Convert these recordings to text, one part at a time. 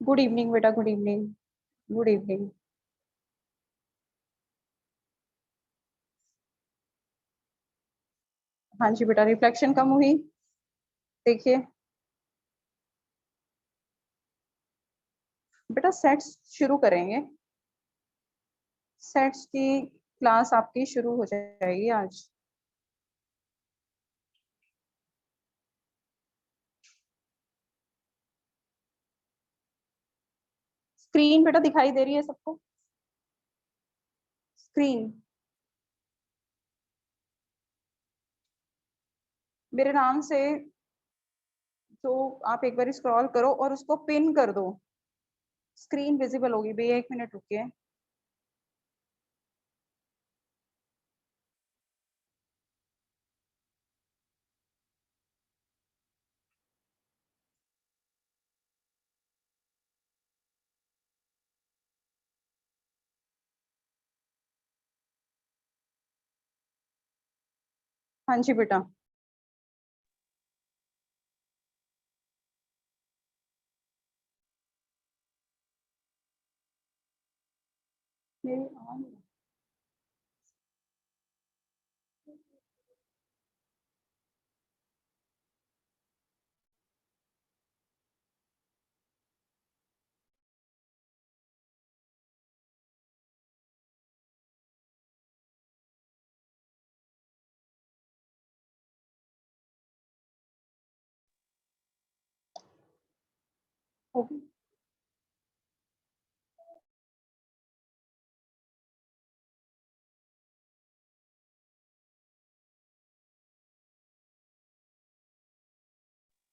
Good evening बेटा, good evening. Good evening. हाँ जी बेटा, रिफ्लेक्शन कम हुई। देखिए बेटा, सेट्स शुरू करेंगे। सेट्स की क्लास आपकी शुरू हो जाएगी आज। स्क्रीन बेटा दिखाई दे रही है सबको? स्क्रीन मेरे नाम से तो आप एक बार स्क्रॉल करो और उसको पिन कर दो। स्क्रीन विजिबल होगी भैया, 1 मिनट रुकिए। हाँ जी बेटा। मेरी ऑन होगी।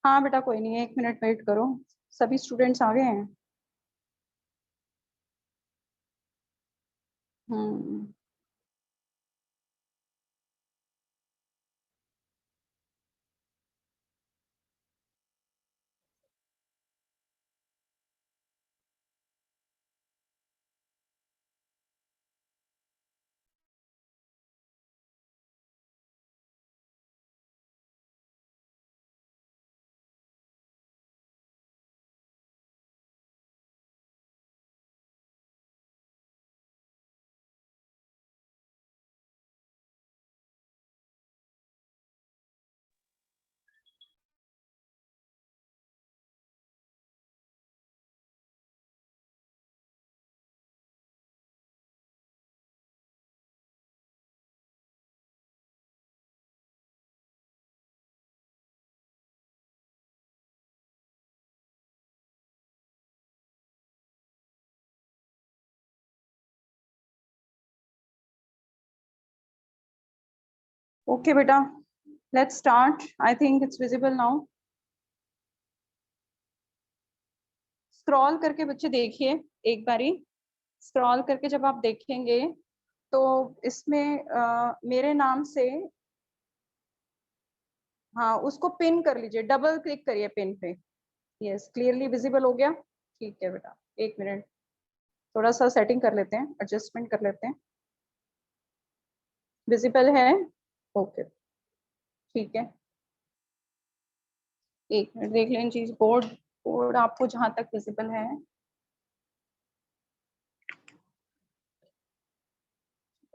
हाँ बेटा, कोई नहीं है, 1 मिनट वेट करो। सभी स्टूडेंट्स आ गए हैं। हम्म। ओके बेटा, let's start. I think it's visible now. Scroll करके बच्चे देखिए एक बारी। स्क्रॉल करके जब आप देखेंगे तो इसमें मेरे नाम से, हाँ, उसको पिन कर लीजिए, डबल क्लिक करिए पिन पे। यस, क्लियरली विजिबल हो गया। ठीक है बेटा, 1 मिनट। थोड़ा सा सेटिंग कर लेते हैं, एडजस्टमेंट कर लेते हैं। विजिबल है? ओके, ठीक है। 1 मिनट देख लें चीज। बोर्ड बोर्ड आपको जहां तक विजिबल है।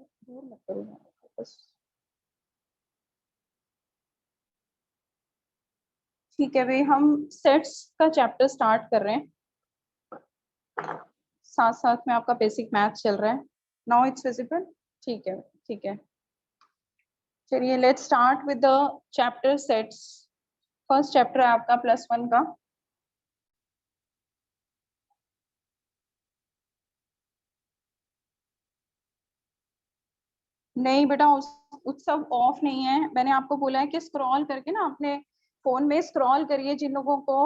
दूर मत करो बस। ठीक है भाई, हम सेट्स का चैप्टर स्टार्ट कर रहे हैं। साथ साथ में आपका बेसिक मैथ चल रहा है। Now it's visible. ठीक है, ठीक है। चलिए, let's start with the chapter sets. First chapter है आपका +1 का। नहीं बेटा, उत्सव ऑफ नहीं है। मैंने आपको बोला है कि स्क्रॉल करके ना अपने फोन में स्क्रॉल करिए। जिन लोगों को,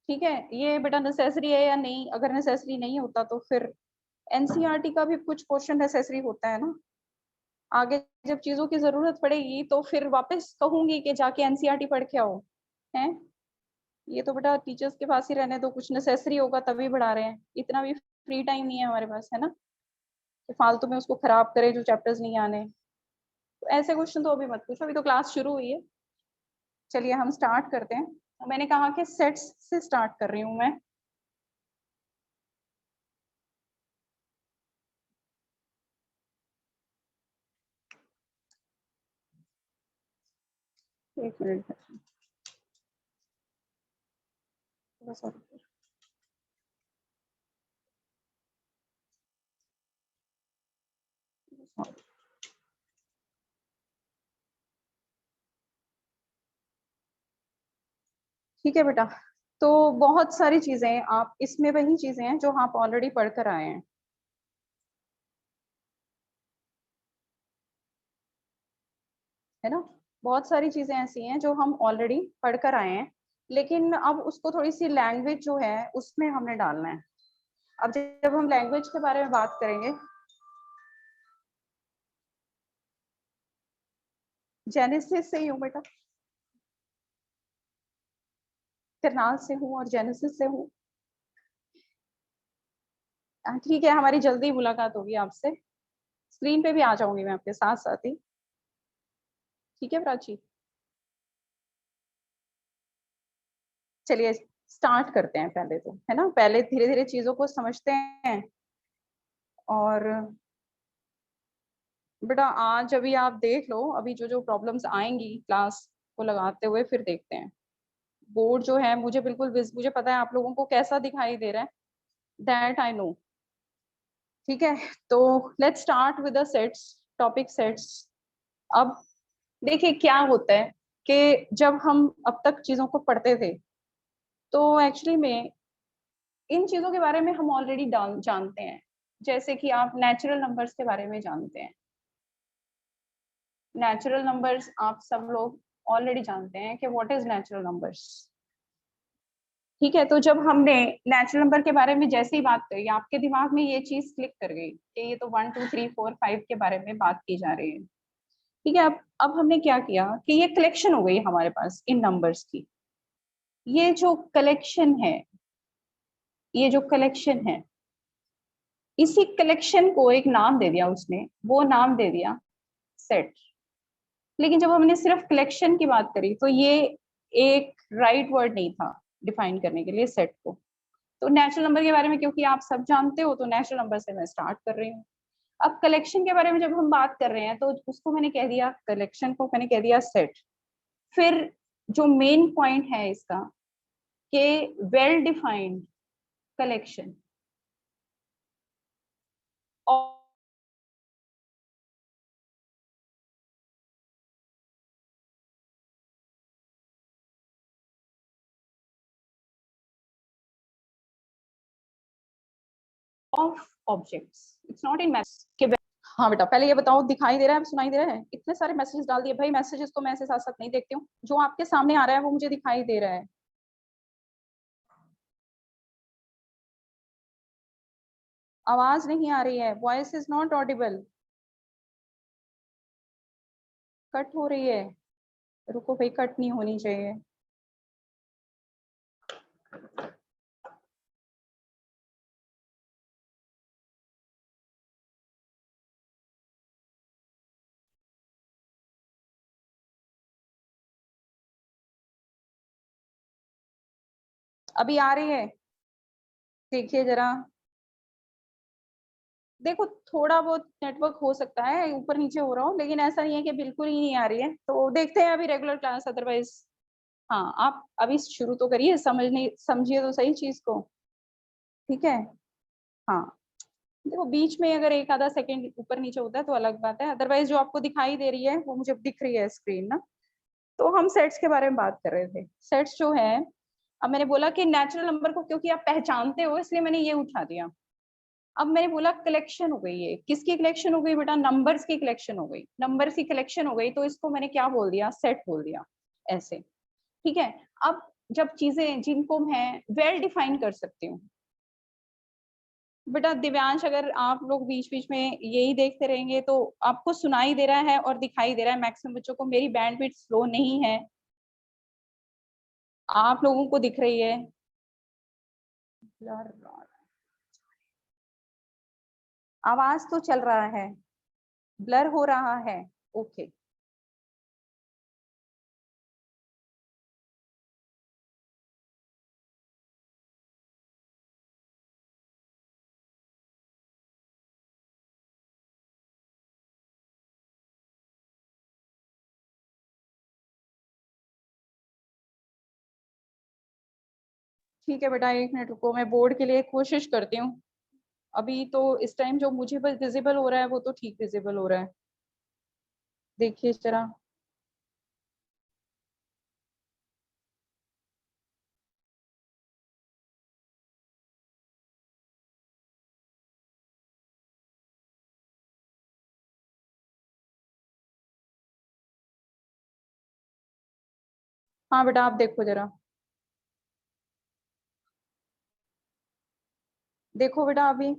ठीक है, ये बेटा नेसेसरी है या नहीं? अगर नेसेसरी नहीं होता तो फिर एनसीईआरटी का भी कुछ क्वेश्चन नेसेसरी होता है ना। आगे जब चीजों की जरूरत पड़ेगी तो फिर वापस कहूंगी कि जाके एनसीईआरटी पढ़ के आओ। है, ये तो बेटा टीचर्स के पास ही रहने दो। कुछ नेसेसरी होगा तभी बढ़ा रहे हैं। इतना भी फ्री टाइम नहीं है हमारे पास, है ना, कि फालतू में उसको खराब करे जो चैप्टर्स नहीं आने। तो ऐसे क्वेश्चन तो अभी मत पूछो, अभी तो क्लास शुरू हुई है। चलिए हम स्टार्ट करते हैं। तो मैंने कहा कि सेट्स से स्टार्ट कर रही हूँ मैं। एक मिनट बस। ठीक है बेटा, तो बहुत सारी चीजें आप इसमें वही चीजें हैं जो आप ऑलरेडी पढ़कर आए हैं, है ना। बहुत सारी चीजें ऐसी हैं जो हम ऑलरेडी पढ़कर आए हैं, लेकिन अब उसको थोड़ी सी लैंग्वेज जो है उसमें हमने डालना है। अब जब हम लैंग्वेज के बारे में बात करेंगे, जेनेसिस से ही हूँ बेटा, करनाल से हूँ और जेनेसिस से हूँ। ठीक है, हमारी जल्दी मुलाकात होगी आपसे, स्क्रीन पे भी आ जाऊंगी मैं आपके साथ साथ ही। ठीक है प्राची, चलिए स्टार्ट करते हैं पहले तो, है ना। पहले धीरे धीरे चीजों को समझते हैं। और बेटा आज अभी आप देख लो, अभी जो जो प्रॉब्लम्स आएंगी क्लास को लगाते हुए फिर देखते हैं। बोर्ड जो है मुझे बिल्कुल मुझे पता है आप लोगों को कैसा दिखाई दे रहा है, दैट आई नो। ठीक है, तो let's start with the sets, topic sets. अब देखिए क्या होता है कि जब हम अब तक चीजों को पढ़ते थे तो एक्चुअली में इन चीजों के बारे में हम ऑलरेडी जानते हैं। जैसे कि आप नेचुरल नंबर्स के बारे में जानते हैं, नेचुरल नंबर्स आप सब लोग ऑलरेडी जानते हैं कि व्हाट इज नेचुरल नंबर्स। ठीक है, तो जब हमने नेचुरल नंबर के बारे में जैसे ही बात करी, आपके दिमाग में ये चीज क्लिक कर गई कि ये तो 1 2 3 4 5 के बारे में बात की जा रही है। ठीक है, अब हमने क्या किया कि ये कलेक्शन हो गई हमारे पास इन नंबर्स की। ये जो कलेक्शन है, ये जो कलेक्शन है, इसी कलेक्शन को एक नाम दे दिया उसने, वो नाम दे दिया सेट। लेकिन जब हमने सिर्फ कलेक्शन की बात करी तो ये एक राइट वर्ड नहीं था डिफाइन करने के लिए सेट को। तो नेचुरल नंबर के बारे में क्योंकि आप सब जानते हो तो नेचुरल नंबर से मैं स्टार्ट कर रही हूँ। अब कलेक्शन के बारे में जब हम बात कर रहे हैं तो उसको मैंने कह दिया, कलेक्शन को मैंने कह दिया सेट। फिर जो मेन पॉइंट है इसका कि well defined collection of objects, it's not in message. हाँ बेटा पहले ये बताओ, दिखाई दे रहा है, सुनाई दे रहा है? इतने सारे मैसेजेस डाल दिए भाई, मैसेजेस तो मैं ऐसे साथ साथ नहीं देखती हूँ, जो आपके सामने आ रहा है वो मुझे दिखाई दे रहा है। आवाज नहीं आ रही है, voice is not Audible, cut हो रही है। रुको भाई, कट नहीं होनी चाहिए। अभी आ रही है? देखिए जरा, देखो थोड़ा बहुत नेटवर्क हो सकता है ऊपर नीचे हो रहा हो, लेकिन ऐसा नहीं है कि बिल्कुल ही नहीं आ रही है। तो देखते हैं अभी रेगुलर क्लास, अदरवाइज हाँ आप अभी शुरू तो करिए, समझने समझिए तो सही चीज को। ठीक है, हाँ देखो बीच में अगर एक आधा सेकंड ऊपर नीचे होता है तो अलग बात है, अदरवाइज जो आपको दिखाई दे रही है वो मुझे दिख रही है स्क्रीन ना। तो हम सेट्स के बारे में बात कर रहे थे। सेट्स जो है, अब मैंने बोला कि नेचुरल नंबर को क्योंकि आप पहचानते हो इसलिए मैंने ये उठा दिया। अब मैंने बोला कलेक्शन हो गई है, किसकी कलेक्शन हो गई बेटा? नंबर्स की कलेक्शन हो गई, नंबर्स की कलेक्शन हो गई, तो इसको मैंने क्या बोल दिया? सेट बोल दिया ऐसे। ठीक है, अब जब चीजें जिनको मैं वेल डिफाइन कर सकती हूँ, बेटा दिव्यांश अगर आप लोग बीच बीच में यही देखते रहेंगे तो आपको सुनाई दे रहा है और दिखाई दे रहा है, मैक्सिमम बच्चों को मेरी बैंडविड्थ स्लो नहीं है, आप लोगों को दिख रही है। आवाज तो चल रहा है, ब्लर हो रहा है, ओके। ठीक है बेटा, 1 मिनट रुको, मैं बोर्ड के लिए कोशिश करती हूँ। अभी तो इस टाइम जो मुझे विजिबल हो रहा है वो तो ठीक विजिबल हो रहा है। देखिए जरा। हाँ बेटा, आप देखो जरा। देखो बेटा अभी।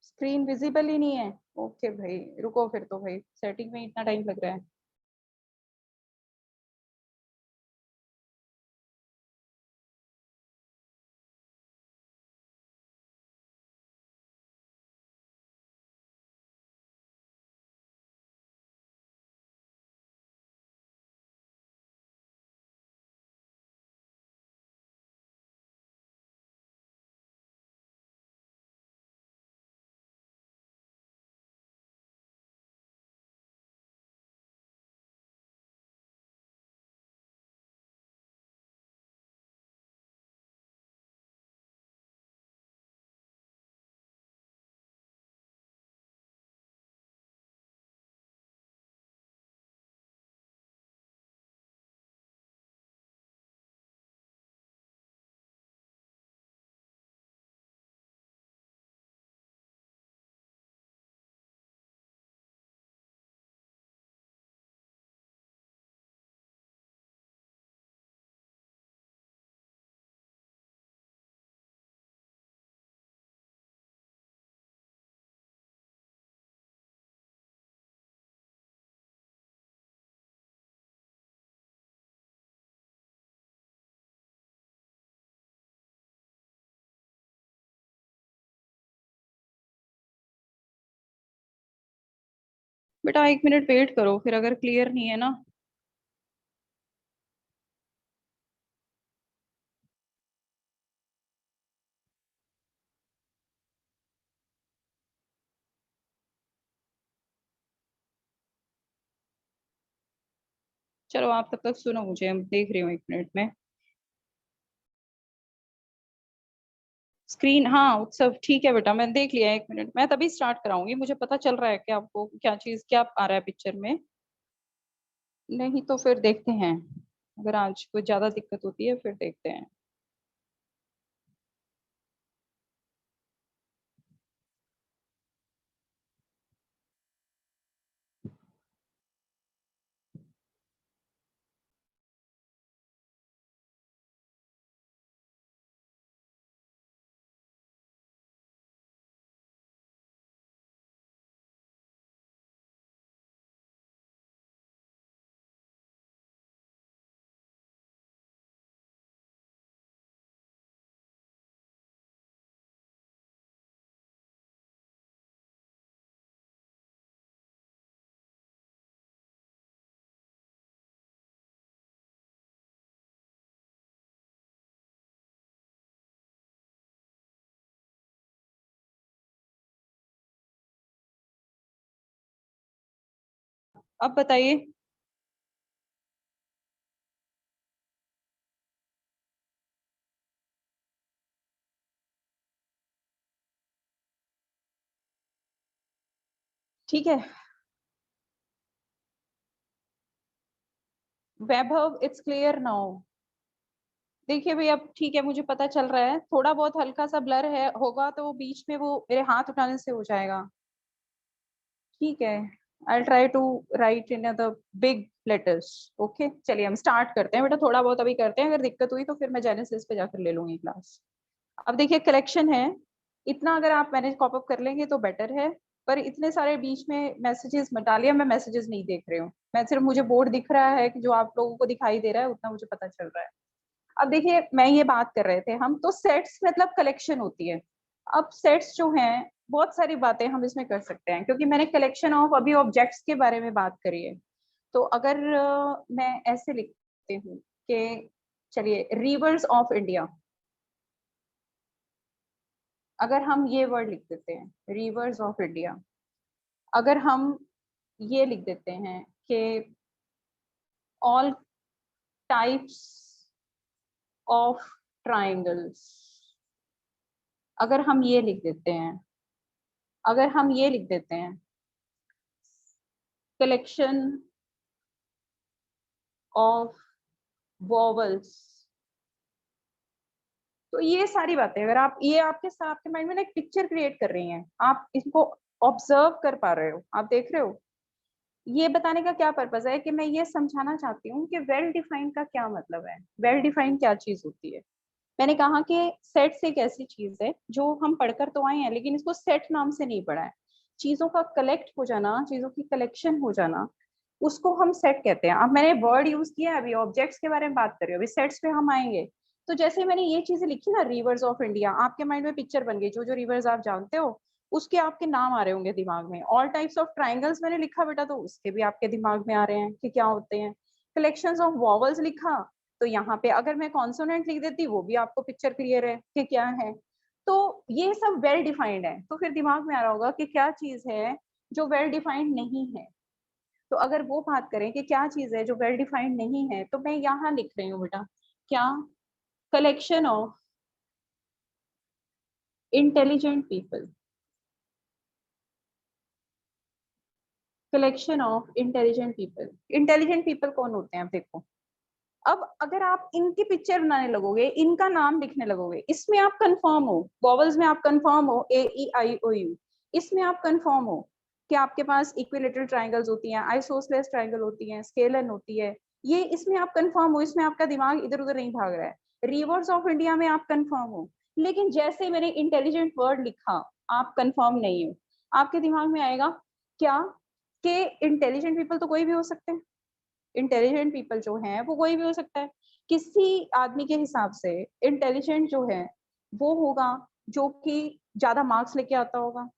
स्क्रीन विजिबल ही नहीं है। ओके भाई, रुको फिर तो भाई, सेटिंग में इतना टाइम लग रहा है। बेटा 1 मिनट वेट करो, फिर अगर क्लियर नहीं है ना। चलो आप तब तक सुनो मुझे, हम देख रही हूँ 1 मिनट में। स्क्रीन, हाँ उत्सव ठीक है बेटा, मैंने देख लिया। 1 मिनट, मैं तभी स्टार्ट कराऊंगी, मुझे पता चल रहा है कि आपको क्या चीज क्या आ रहा है पिक्चर में। नहीं तो फिर देखते हैं, अगर आज कोई ज्यादा दिक्कत होती है फिर देखते हैं। अब बताइए। ठीक है वैभव, इट्स क्लियर नाउ। देखिए भाई, अब ठीक है, मुझे पता चल रहा है थोड़ा बहुत हल्का सा ब्लर है, होगा तो बीच में वो मेरे हाथ उठाने से हो जाएगा। ठीक है, I try to write in the big letters. Okay चलिए हम स्टार्ट करते हैं बेटा, थोड़ा बहुत अभी करते हैं, अगर दिक्कत हुई तो फिर मैं जेनेसिस पे जाकर ले लूंगी क्लास। अब देखिए कलेक्शन है, इतना अगर आप मैनेज कॉप अप कर लेंगे तो बेटर है। पर इतने सारे बीच में मैसेजेस मत डालिए, मैं मैसेजेस नहीं देख रही हूँ, मैं सिर्फ, मुझे बोर्ड दिख रहा है कि जो आप लोगों को दिखाई दे रहा है उतना मुझे पता चल रहा है। अब देखिए, मैं ये बात कर रहे थे हम तो सेट्स मतलब कलेक्शन होती है। अब सेट्स जो हैं, बहुत सारी बातें हम इसमें कर सकते हैं, क्योंकि मैंने कलेक्शन ऑफ अभी ऑब्जेक्ट्स के बारे में बात करी है। तो अगर मैं ऐसे लिखती हूँ कि चलिए रिवर्स ऑफ इंडिया। अगर हम ये वर्ड लिख देते हैं रिवर्स ऑफ इंडिया, अगर हम ये लिख देते हैं कि ऑल टाइप्स ऑफ ट्राइंगल्स, अगर हम ये लिख देते हैं, अगर हम ये लिख देते हैं कलेक्शन ऑफ वॉवल्स, तो ये सारी बातें अगर आप ये आपके माइंड में ना एक पिक्चर क्रिएट कर रही हैं, आप इसको ऑब्जर्व कर पा रहे हो, आप देख रहे हो। ये बताने का क्या पर्पस है कि मैं ये समझाना चाहती हूँ कि वेल डिफाइंड का क्या मतलब है, वेल डिफाइंड क्या चीज होती है। मैंने कहा कि सेट्स एक ऐसी चीज है जो हम पढ़कर तो आए हैं लेकिन इसको सेट नाम से नहीं पढ़ा है। चीजों का कलेक्ट हो जाना, चीजों की कलेक्शन हो जाना, उसको हम सेट कहते हैं। अब मैंने वर्ड यूज किया, अभी ऑब्जेक्ट्स के बारे में बात कर रही हूँ, अभी सेट्स पे हम आएंगे। तो जैसे मैंने ये चीजें लिखी ना, रिवर्स ऑफ इंडिया, आपके माइंड में पिक्चर बन गई, जो जो रिवर्स आप जानते हो उसके आपके नाम आ रहे होंगे दिमाग में। ऑल टाइप्स ऑफ ट्राइंगल्स मैंने लिखा बेटा, तो उसके भी आपके दिमाग में आ रहे हैं कि क्या होते हैं। कलेक्शंस ऑफ वॉवल्स लिखा, तो यहाँ पे अगर मैं कॉन्सोनेंट लिख देती वो भी आपको पिक्चर क्लियर है कि क्या है। तो ये सब वेल डिफाइंड है, तो फिर दिमाग में आ रहा होगा कि क्या चीज है जो वेल डिफाइंड नहीं है। तो अगर वो बात करें कि क्या चीज है जो वेल डिफाइंड नहीं है, तो मैं यहाँ लिख रही हूँ बेटा क्या, collection of intelligent people, collection of intelligent people. Intelligent people कौन होते हैं, अब देखो। अब अगर आप इनकी पिक्चर बनाने लगोगे, इनका नाम लिखने लगोगे, इसमें आप कंफर्म हो, वॉवल्स में आप कंफर्म हो, ए ई आई ओ यू, इसमें आप कंफर्म हो कि आपके पास इक्विलेटरल ट्रायंगल्स होती हैं, आइसोसेलेस ट्रायंगल होती हैं, स्केलन होती है, ये इसमें आप कंफर्म हो, इसमें आपका दिमाग इधर उधर नहीं भाग रहा है। रिवर्स ऑफ इंडिया में आप कंफर्म हो, लेकिन जैसे मैंने इंटेलिजेंट वर्ड लिखा आप कंफर्म नहीं हो। आपके दिमाग में आएगा क्या कि इंटेलिजेंट पीपल तो कोई भी हो सकते हैं, इंटेलिजेंट पीपल जो हैं वो कोई भी हो सकता है। किसी आदमी के हिसाब से इंटेलिजेंट जो है वो होगा जो कि ज्यादा मार्क्स लेके आता होगा,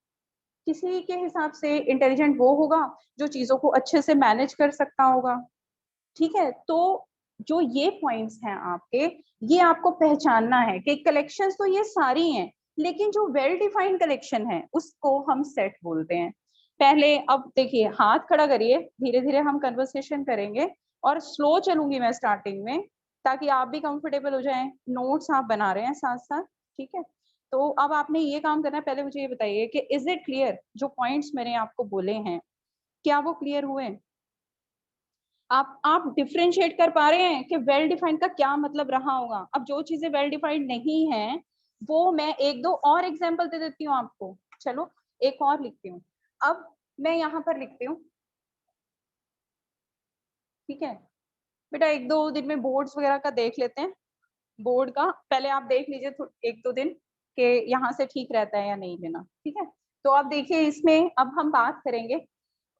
किसी के हिसाब से इंटेलिजेंट वो होगा जो चीजों को अच्छे से मैनेज कर सकता होगा। ठीक है, तो जो ये पॉइंट्स हैं आपके, ये आपको पहचानना है कि कलेक्शंस तो ये सारी हैं, लेकिन जो वेल डिफाइंड कलेक्शन है उसको हम सेट बोलते हैं। पहले अब देखिए, हाथ खड़ा करिए, धीरे धीरे हम कन्वर्सेशन करेंगे और स्लो चलूंगी मैं स्टार्टिंग में, ताकि आप भी कंफर्टेबल हो जाएं। नोट्स आप बना रहे हैं साथ साथ, ठीक है। तो अब आपने ये काम करना है, पहले मुझे ये बताइए कि इज इट क्लियर, जो पॉइंट्स मैंने आपको बोले हैं क्या वो क्लियर हुए। आप डिफरेंशिएट कर पा रहे हैं कि वेल डिफाइंड का क्या मतलब रहा होगा। अब जो चीजें वेल डिफाइंड नहीं है वो मैं एक दो और एग्जांपल दे देती हूँ आपको। चलो एक और लिखती हूँ, अब मैं यहाँ पर लिखती हूँ, ठीक है बेटा। एक दो दिन में बोर्ड्स वगैरह का देख लेते हैं, बोर्ड का पहले आप देख लीजिए एक दो दिन कि यहाँ से ठीक रहता है या नहीं लेना, ठीक है। तो आप देखिए इसमें अब हम बात करेंगे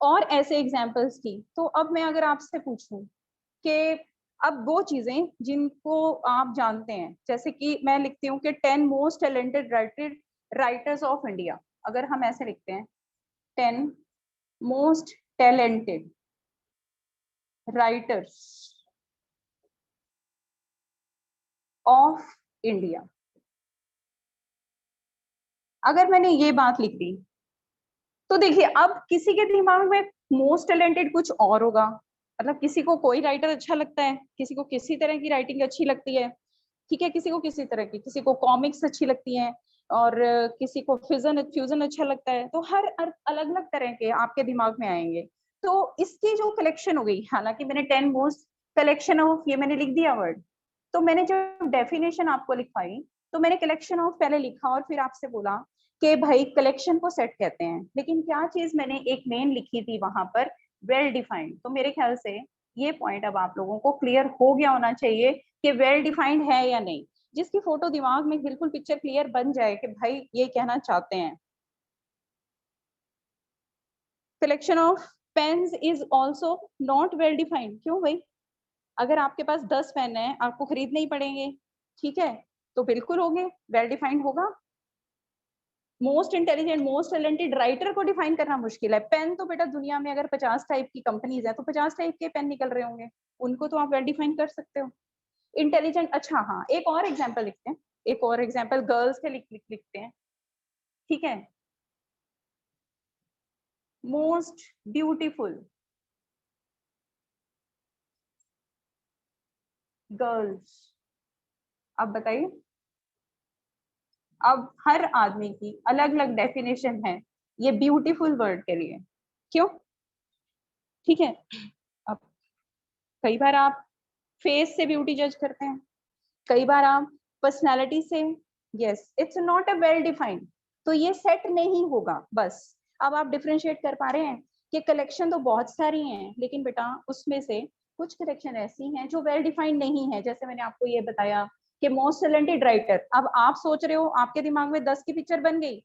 और ऐसे एग्जाम्पल्स की। तो अब मैं अगर आपसे पूछूं कि अब वो चीजें जिनको आप जानते हैं, जैसे कि मैं लिखती हूँ कि 10 most talented writers of India, अगर हम ऐसे लिखते हैं 10 most talented writers of India, अगर मैंने ये बात लिख दी तो देखिए अब किसी के दिमाग में मोस्ट टैलेंटेड कुछ और होगा। मतलब किसी को कोई राइटर अच्छा लगता है, किसी को किसी तरह की राइटिंग अच्छी लगती है, ठीक है, किसी को किसी तरह की, किसी को कॉमिक्स अच्छी लगती हैं और किसी को फ्यूजन अच्छा लगता है। तो हर अलग अलग तरह के आपके दिमाग में आएंगे। तो इसकी जो कलेक्शन हो गई, हालांकि मैंने 10 मोस्ट कलेक्शन ऑफ, ये मैंने लिख दिया वर्ड। तो मैंने जब डेफिनेशन आपको लिखवाई तो मैंने कलेक्शन ऑफ पहले लिखा और फिर आपसे बोला कि भाई कलेक्शन को सेट कहते हैं, लेकिन क्या चीज मैंने एक मेन लिखी थी वहां पर, वेल डिफाइंड। तो मेरे ख्याल से ये पॉइंट अब आप लोगों को क्लियर हो गया होना चाहिए कि वेल डिफाइंड है या नहीं। जिसकी फोटो दिमाग में बिल्कुल पिक्चर क्लियर बन जाए कि भाई ये कहना चाहते हैं। Collection of pens is also not well defined. क्यों भाई, अगर आपके पास 10 पेन है आपको खरीदने ही पड़ेंगे, ठीक है, तो बिल्कुल होंगे, वेल डिफाइंड होगा। Most intelligent most talented writer को डिफाइन करना मुश्किल है। पेन तो बेटा दुनिया में अगर 50 टाइप की कंपनीज है तो 50 टाइप के पेन निकल रहे होंगे, उनको तो आप वेल डिफाइन कर सकते हो। इंटेलिजेंट, अच्छा हाँ, एक और एग्जाम्पल लिखते हैं, एक और एग्जाम्पल गर्ल्स के लिखते हैं। ठीक है, मोस्ट ब्यूटीफुल गर्ल्स। अब बताइए, अब हर आदमी की अलग अलग डेफिनेशन है ये ब्यूटीफुल वर्ड के लिए, क्यों? ठीक है, अब कई बार आप फेस से ब्यूटी जज करते हैं, कई बार आप पर्सनालिटी से। Yes, it's not a well defined, तो ये सेट नहीं होगा बस। अब आप डिफरेंशिएट कर पा रहे हैं कि कलेक्शन तो बहुत सारी हैं, लेकिन बेटा उसमें से कुछ कलेक्शन ऐसी हैं जो वेल डिफाइंड नहीं है। जैसे मैंने आपको ये बताया कि मोस्ट टैलेंटेड राइटर, अब आप सोच रहे हो आपके दिमाग में 10 की पिक्चर बन गई,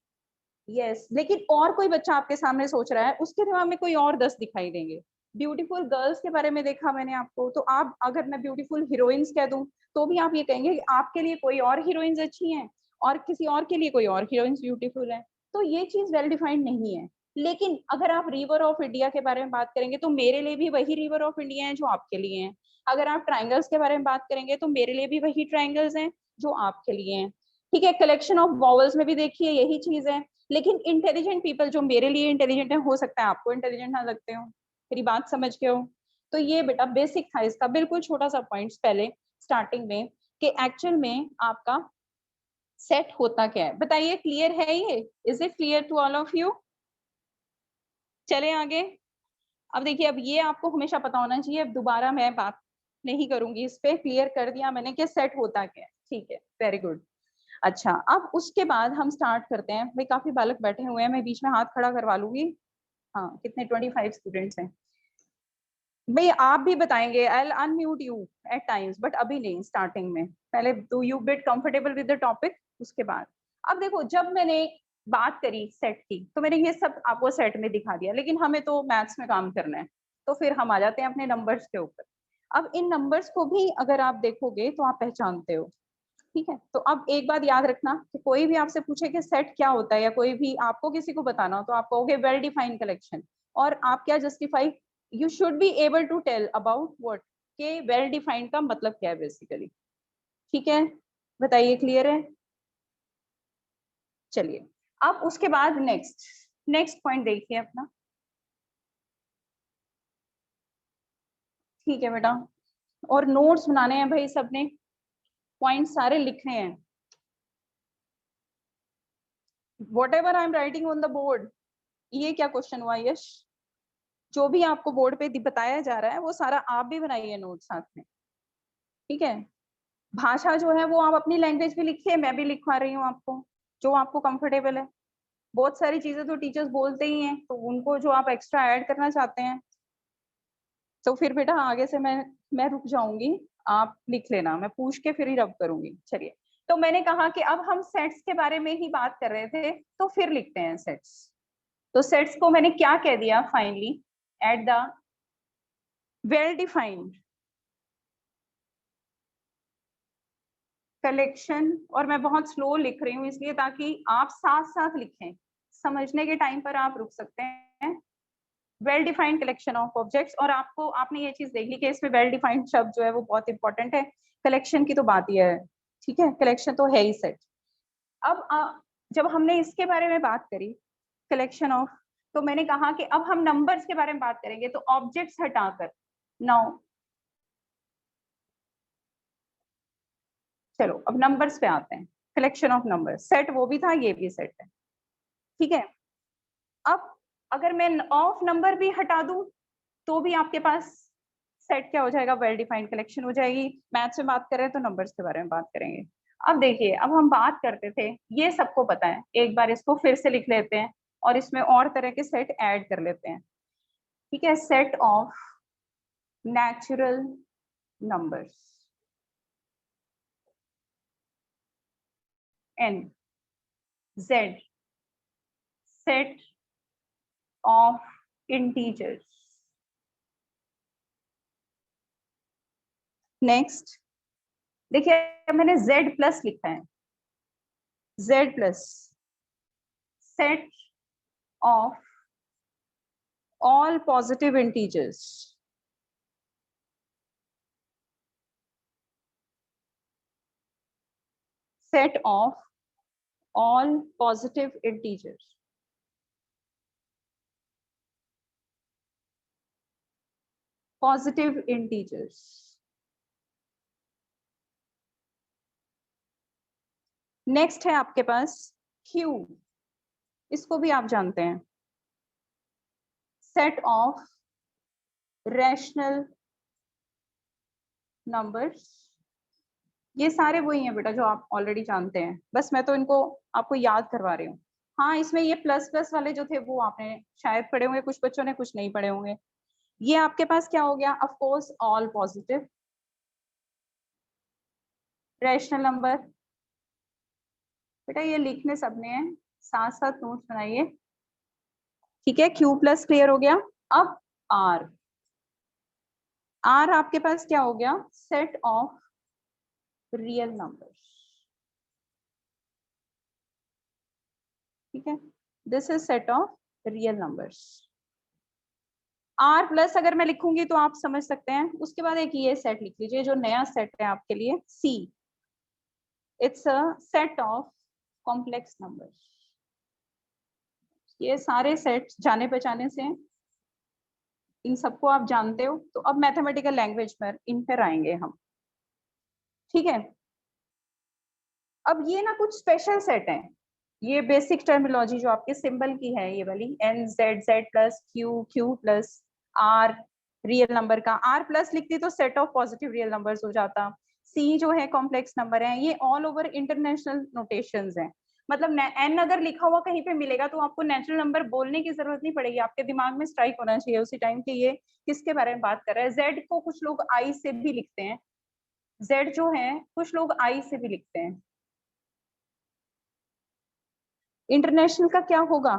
यस, लेकिन और कोई बच्चा आपके सामने सोच रहा है, उसके दिमाग में कोई और 10 दिखाई देंगे। ब्यूटीफुल गर्ल्स के बारे में देखा मैंने आपको, तो आप अगर मैं ब्यूटीफुल हीरोइंस कह दूं तो भी आप ये कहेंगे कि आपके लिए कोई और हीरोइंस अच्छी हैं और किसी और के लिए कोई और हीरोइंस ब्यूटीफुल है। तो ये चीज वेल डिफाइंड नहीं है। लेकिन अगर आप रिवर ऑफ इंडिया के बारे में बात करेंगे तो मेरे लिए भी वही रिवर ऑफ इंडिया है जो आपके लिए है। अगर आप ट्राइंगल्स के बारे में बात करेंगे तो मेरे लिए भी वही ट्राइंगल्स हैं जो आपके लिए हैं। ठीक है, कलेक्शन ऑफ वॉवल्स में भी देखिए यही चीज है। लेकिन इंटेलिजेंट पीपल जो मेरे लिए इंटेलिजेंट है, हो सकता है आपको इंटेलिजेंट ना लगते हो, मेरी बात समझ के हो। तो ये बेटा बेसिक था इसका, बिल्कुल छोटा सा पॉइंट्स पहले स्टार्टिंग में कि एक्चुअल में आपका सेट होता क्या है। बताइए, क्लियर है ये? Is it clear to all of you? चले आगे। अब देखिए, अब ये आपको हमेशा पता होना चाहिए, अब दोबारा मैं बात नहीं करूंगी इस पे, क्लियर कर दिया मैंने कि सेट होता क्या है। ठीक है, वेरी गुड। अच्छा, अब उसके बाद हम स्टार्ट करते हैं। भाई काफी बालक बैठे हुए हैं, मैं बीच में हाथ खड़ा करवा लूंगी। हाँ, कितने 25 स्टूडेंट्स हैं भाई? आप भी बताएंगे, I will unmute you at times, but अभी नहीं, स्टार्टिंग में। पहले do you get comfortable with the topic, उसके बाद। अब देखो, जब मैंने बात करी सेट की तो मैंने ये सब आपको सेट में दिखा दिया, लेकिन हमें तो मैथ्स में काम करना है, तो फिर हम आ जाते हैं अपने नंबर्स के ऊपर। अब इन नंबर्स को भी अगर आप देखोगे तो आप पहचानते हो। ठीक है, तो अब एक बात याद रखना कि कोई भी आपसे पूछे कि सेट क्या होता है, या कोई भी आपको किसी को बताना हो, तो आप कहोगे वेल डिफाइंड कलेक्शन। और आप क्या justify, you should be able to tell about what, के वेल डिफाइंड का मतलब क्या है बेसिकली। ठीक है, बताइए, क्लियर है? चलिए, अब उसके बाद नेक्स्ट नेक्स्ट पॉइंट देखिए अपना। ठीक है बेटा, और नोट्स बनाने हैं भाई सबने, पॉइंट सारे लिखने हैं। What ever I am writing on the board, ये क्या क्वेश्चन हुआ यश? जो भी आपको बोर्ड पे बताया जा रहा है वो सारा आप भी बनाइए नोट साथ में। ठीक है, भाषा जो है वो आप अपनी लैंग्वेज में लिखिए, मैं भी लिखवा रही हूँ आपको जो आपको कंफर्टेबल है। बहुत सारी चीजें तो टीचर्स बोलते ही हैं, तो उनको जो आप एक्स्ट्रा ऐड करना चाहते हैं तो फिर बेटा आगे से मैं रुक जाऊंगी, आप लिख लेना, मैं पूछ के फिर ही रब करूंगी। चलिए, तो मैंने कहा कि अब हम सेट्स के बारे में ही बात कर रहे थे, तो फिर लिखते हैं सेट्स। तो सेट्स को मैंने क्या कह दिया finally, at the well defined collection. और मैं बहुत स्लो लिख रही हूँ इसलिए ताकि आप साथ साथ लिखें, समझने के टाइम पर आप रुक सकते हैं। Well defined collection of objects, और आपको आपने ये चीज देख ली कि इसमें वेल डिफाइंड शब्द जो है वो बहुत इंपॉर्टेंट है। कलेक्शन की तो बात ही है, ठीक है, कलेक्शन तो है ही सेट। अब जब हमने इसके बारे में बात करी, कलेक्शन ऑफ, तो मैंने कहा कि अब हम नंबर्स के बारे में बात करेंगे, तो ऑब्जेक्ट्स हटाकर नाउ चलो अब नंबर्स पे आते हैं। कलेक्शन ऑफ नंबर, सेट वो भी था, ये भी सेट है। ठीक है, अब अगर मैं ऑफ नंबर भी हटा दूं तो भी आपके पास सेट क्या हो जाएगा, वेल डिफाइंड कलेक्शन हो जाएगी। मैथ्स में बात कर रहे हैं तो नंबर्स के बारे में बात करेंगे। अब देखिए, अब हम बात करते थे, ये सबको पता है, एक बार इसको फिर से लिख लेते हैं और इसमें और तरह के सेट ऐड कर लेते हैं। ठीक है, set of natural numbers, N Z, set of integers. Next देखिए, मैंने z प्लस लिखा है, z plus set of all positive integers, set of all positive integers. Positive integers. Next है आपके पास Q, इसको भी आप जानते हैं, सेट ऑफ रैशनल नंबर्स। ये सारे वही हैं बेटा जो आप ऑलरेडी जानते हैं, बस मैं तो इनको आपको याद करवा रही हूँ। हाँ, इसमें ये प्लस प्लस वाले जो थे वो आपने शायद पढ़े होंगे, कुछ बच्चों ने, कुछ नहीं पढ़े होंगे। ये आपके पास क्या हो गया, of course all positive rational number. बेटा ये लिखने सबने हैं, साथ साथ नोट्स बनाइए, ठीक है। Q प्लस क्लियर हो गया। अब R, R आपके पास क्या हो गया, सेट ऑफ रियल नंबर्स, ठीक है। This is set of real numbers. R plus अगर मैं लिखूंगी तो आप समझ सकते हैं। उसके बाद एक ये सेट लिख लीजिए जो नया सेट है आपके लिए, C, it's a set of complex numbers. ये सारे सेट जाने पहचाने से, इन सबको आप जानते हो। तो अब मैथमेटिकल लैंग्वेज पर इन पर आएंगे हम, ठीक है। अब ये ना कुछ स्पेशल सेट है, ये बेसिक टर्मिनोलॉजी जो आपके सिंबल की है, ये वाली N Z Z plus Q Q plus R real number का, R प्लस लिखती तो set of positive real numbers हो जाता। C जो है कॉम्प्लेक्स नंबर है, ये ऑल ओवर इंटरनेशनल नोटेशंस हैं। मतलब N अगर लिखा हुआ कहीं पे मिलेगा तो आपको नेचुरल नंबर बोलने की जरूरत नहीं पड़ेगी, आपके दिमाग में स्ट्राइक होना चाहिए उसी टाइम कि ये किसके बारे में बात कर रहा है। Z को कुछ लोग I से भी लिखते हैं, Z जो है कुछ लोग I से भी लिखते हैं। इंटरनेशनल का क्या होगा,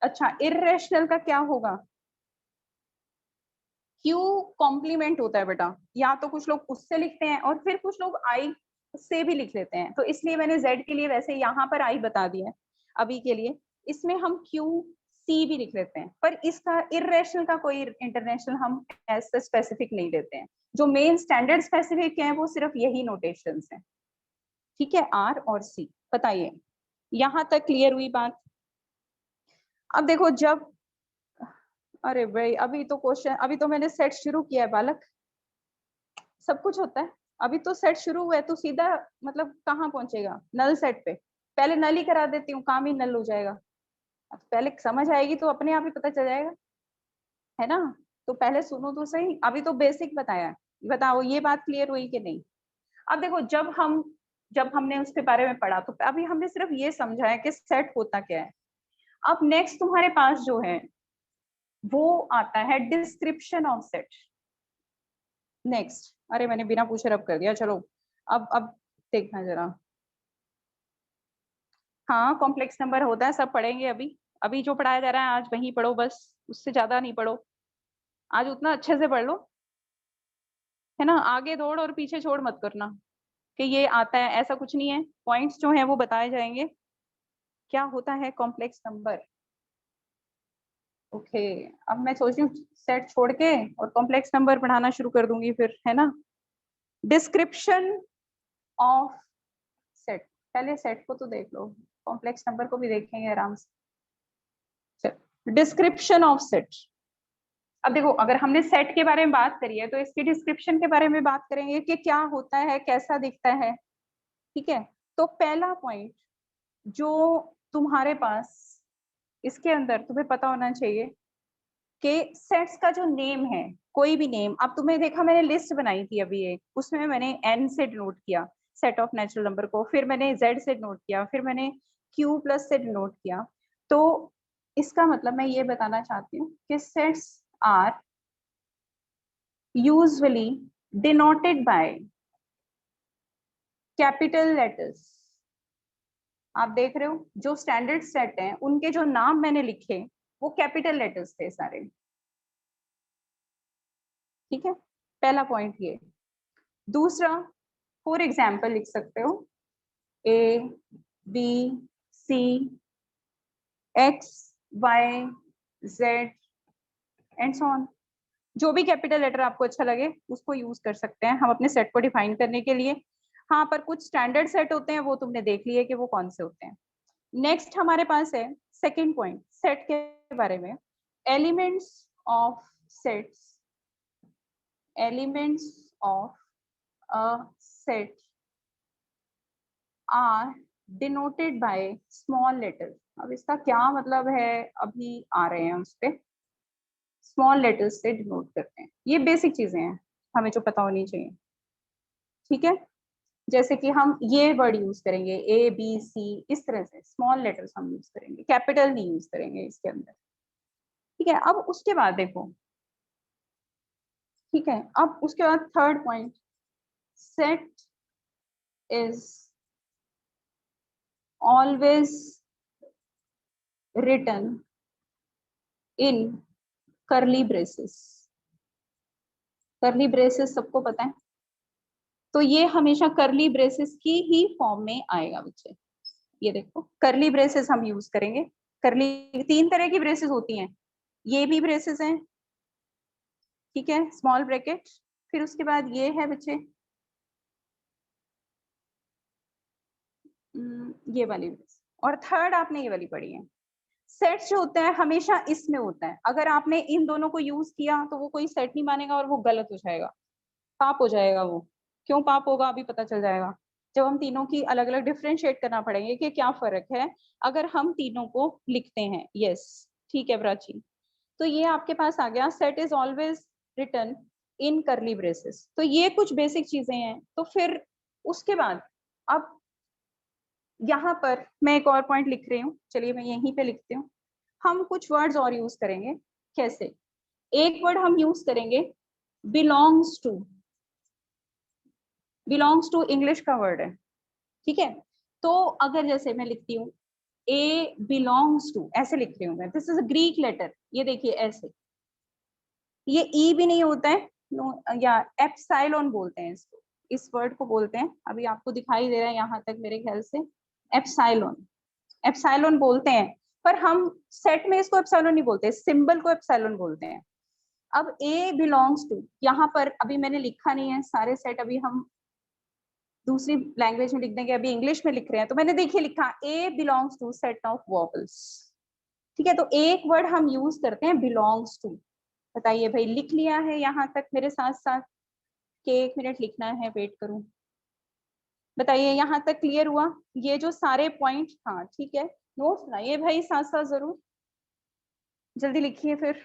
अच्छा इर्रेशनल का क्या होगा, क्यू कॉम्प्लीमेंट होता है बेटा, या तो कुछ लोग उससे लिखते हैं और फिर कुछ लोग आई से भी लिख लेते हैं। तो इसलिए मैंने जेड के लिए वैसे यहाँ पर आई बता दिया है अभी के लिए, इसमें हम क्यू सी भी लिख लेते हैं, पर इसका इर्रेशनल का कोई इंटरनेशनल हम ऐसे स्पेसिफिक नहीं देते हैं। जो मेन स्टैंडर्ड स्पेसिफिक है वो सिर्फ यही नोटेशंस हैं, ठीक है, आर और सी। बताइए यहां तक क्लियर हुई बात। अब देखो जब, अरे भाई अभी तो क्वेश्चन, अभी तो मैंने सेट शुरू किया है बालक, सब कुछ होता है, अभी तो सेट शुरू हुआ है तो सीधा मतलब कहाँ पहुंचेगा, नल सेट पे। पहले नल ही करा देती हूँ, काम ही नल हो जाएगा। अब पहले समझ आएगी तो अपने आप ही पता चल जाएगा, है ना। तो पहले सुनो तो सही, अभी तो बेसिक बताया, बताओ ये बात क्लियर हुई कि नहीं। अब देखो जब हमने उसके बारे में पढ़ा तो अभी हमने सिर्फ ये समझा है कि सेट होता क्या है। अब नेक्स्ट तुम्हारे पास जो है वो आता है डिस्क्रिप्शन ऑफ सेट। नेक्स्ट, अरे मैंने बिना पूछे रब कर दिया, चलो अब देखना जरा। हाँ कॉम्प्लेक्स नंबर होता है, सब पढ़ेंगे अभी, अभी जो पढ़ाया जा रहा है आज वही पढ़ो बस, उससे ज्यादा नहीं पढ़ो, आज उतना अच्छे से पढ़ लो, है ना। आगे दौड़ और पीछे छोड़ मत करना कि ये आता है, ऐसा कुछ नहीं है। पॉइंट्स जो है वो बताए जाएंगे, क्या होता है कॉम्प्लेक्स नंबर। ओके, अब मैं सोच रही हूँ सेट छोड़ के और कॉम्प्लेक्स नंबर पढ़ाना शुरू कर दूंगी फिर, है ना। डिस्क्रिप्शन ऑफ सेट, पहले सेट को तो देख लो, कॉम्प्लेक्स नंबर को भी देखेंगे आराम से। डिस्क्रिप्शन ऑफ सेट, अब देखो अगर हमने सेट के बारे में बात करी है तो इसकी डिस्क्रिप्शन के बारे में बात करेंगे कि क्या होता है, कैसा दिखता है, ठीक है। तो पहला पॉइंट जो तुम्हारे पास इसके अंदर तुम्हें पता होना चाहिए कि सेट्स का जो नेम है, कोई भी नेम, अब तुम्हें देखा मैंने लिस्ट बनाई थी अभी एक, उसमें मैंने एन से डिनोट किया सेट ऑफ नेचुरल नंबर को, फिर मैंने जेड से डिनोट किया, फिर मैंने क्यू प्लस से डिनोट किया। तो इसका मतलब मैं ये बताना चाहती हूँ कि sets are usually denoted by capital letters. आप देख रहे हो जो स्टैंडर्ड सेट हैं उनके जो नाम मैंने लिखे वो कैपिटल लेटर्स थे सारे, ठीक है। पहला पॉइंट ये। दूसरा, फॉर एग्जाम्पल लिख सकते हो A B C X Y Z and so on, जो भी कैपिटल लेटर आपको अच्छा लगे उसको यूज कर सकते हैं हम अपने सेट को डिफाइन करने के लिए। हाँ पर कुछ स्टैंडर्ड सेट होते हैं वो तुमने देख लिए कि वो कौन से होते हैं, नेक्स्ट हमारे पास है सेकेंड पॉइंट सेट के बारे में। Elements of sets, elements of a set are denoted by small letter. अब इसका क्या मतलब है, अभी आ रहे हैं उस पे। स्मॉल लेटर्स से डिनोट करते हैं, ये बेसिक चीजें हैं हमें जो पता होनी चाहिए, ठीक है। जैसे कि हम ये वर्ड यूज करेंगे ए बी सी, इस तरह से स्मॉल लेटर्स हम यूज करेंगे, कैपिटल नहीं यूज करेंगे इसके अंदर, ठीक है। अब उसके बाद देखो, ठीक है, अब उसके बाद third point, set is always written in curly braces. करली ब्रेसेस सबको पता है, तो ये हमेशा करली ब्रेसेस की ही फॉर्म में आएगा बच्चे। ये देखो करली ब्रेसेस हम यूज करेंगे। करली तीन तरह की ब्रेसेस होती हैं, ये भी ब्रेसेस हैं, ठीक है, स्मॉल ब्रैकेट। फिर उसके बाद ये है बच्चे ये वाली ब्रेस, और थर्ड आपने ये वाली पढ़ी है। सेट जो होता है हमेशा इसमें होता है, अगर आपने इन दोनों को यूज किया तो वो कोई सेट नहीं मानेगा और वो गलत हो जाएगा, पाप हो जाएगा वो। क्यों पाप होगा अभी पता चल जाएगा, जब हम तीनों की अलग अलग डिफरेंशिएट करना पड़ेंगे कि क्या फर्क है अगर हम तीनों को लिखते हैं। यस, ठीक है प्राची। तो ये आपके पास आ गया, set is always written in curly braces. तो ये कुछ बेसिक चीजें हैं। तो फिर उसके बाद अब यहाँ पर मैं एक और पॉइंट लिख रही हूँ, चलिए मैं यहीं पे लिखती हूँ। हम कुछ वर्ड्स और यूज करेंगे। कैसे? एक वर्ड हम यूज करेंगे belongs to. Belongs to English का वर्ड है, ठीक है। तो अगर जैसे मैं लिखती हूँ ए बिलोंग्स टू, ऐसे लिख रही हूँ मैं, this is a Greek letter, ये देखिए ऐसे, ये ई भी नहीं होता है, नो, या एप्सिलॉन बोलते हैं इसको, इस वर्ड को बोलते हैं, अभी आपको दिखाई दे रहा है यहाँ तक मेरे ख्याल से, एप्सिलॉन। एप्सिलॉन बोलते हैं, पर हम सेट में इसको एप्सिलॉन नहीं बोलते, सिंबल को एप्सिलॉन बोलते हैं। अब ए बिलोंग्स टू, यहाँ पर अभी मैंने लिखा नहीं है, सारे सेट अभी हम दूसरी लैंग्वेज में लिख देंगे, अभी इंग्लिश में लिख रहे हैं। तो मैंने देखिए लिखा a belongs to set of vowels, ठीक है। तो एक वर्ड हम यूज करते हैं बिलोंग्स टू। बताइए भाई, लिख लिया है यहाँ तक मेरे साथ साथ के 1 मिनट लिखना है, वेट करूं? बताइए यहाँ तक क्लियर हुआ? ये जो सारे पॉइंट, हाँ ठीक है, नोट्स बनाइए भाई साथ साथ जरूर, जल्दी लिखिए फिर,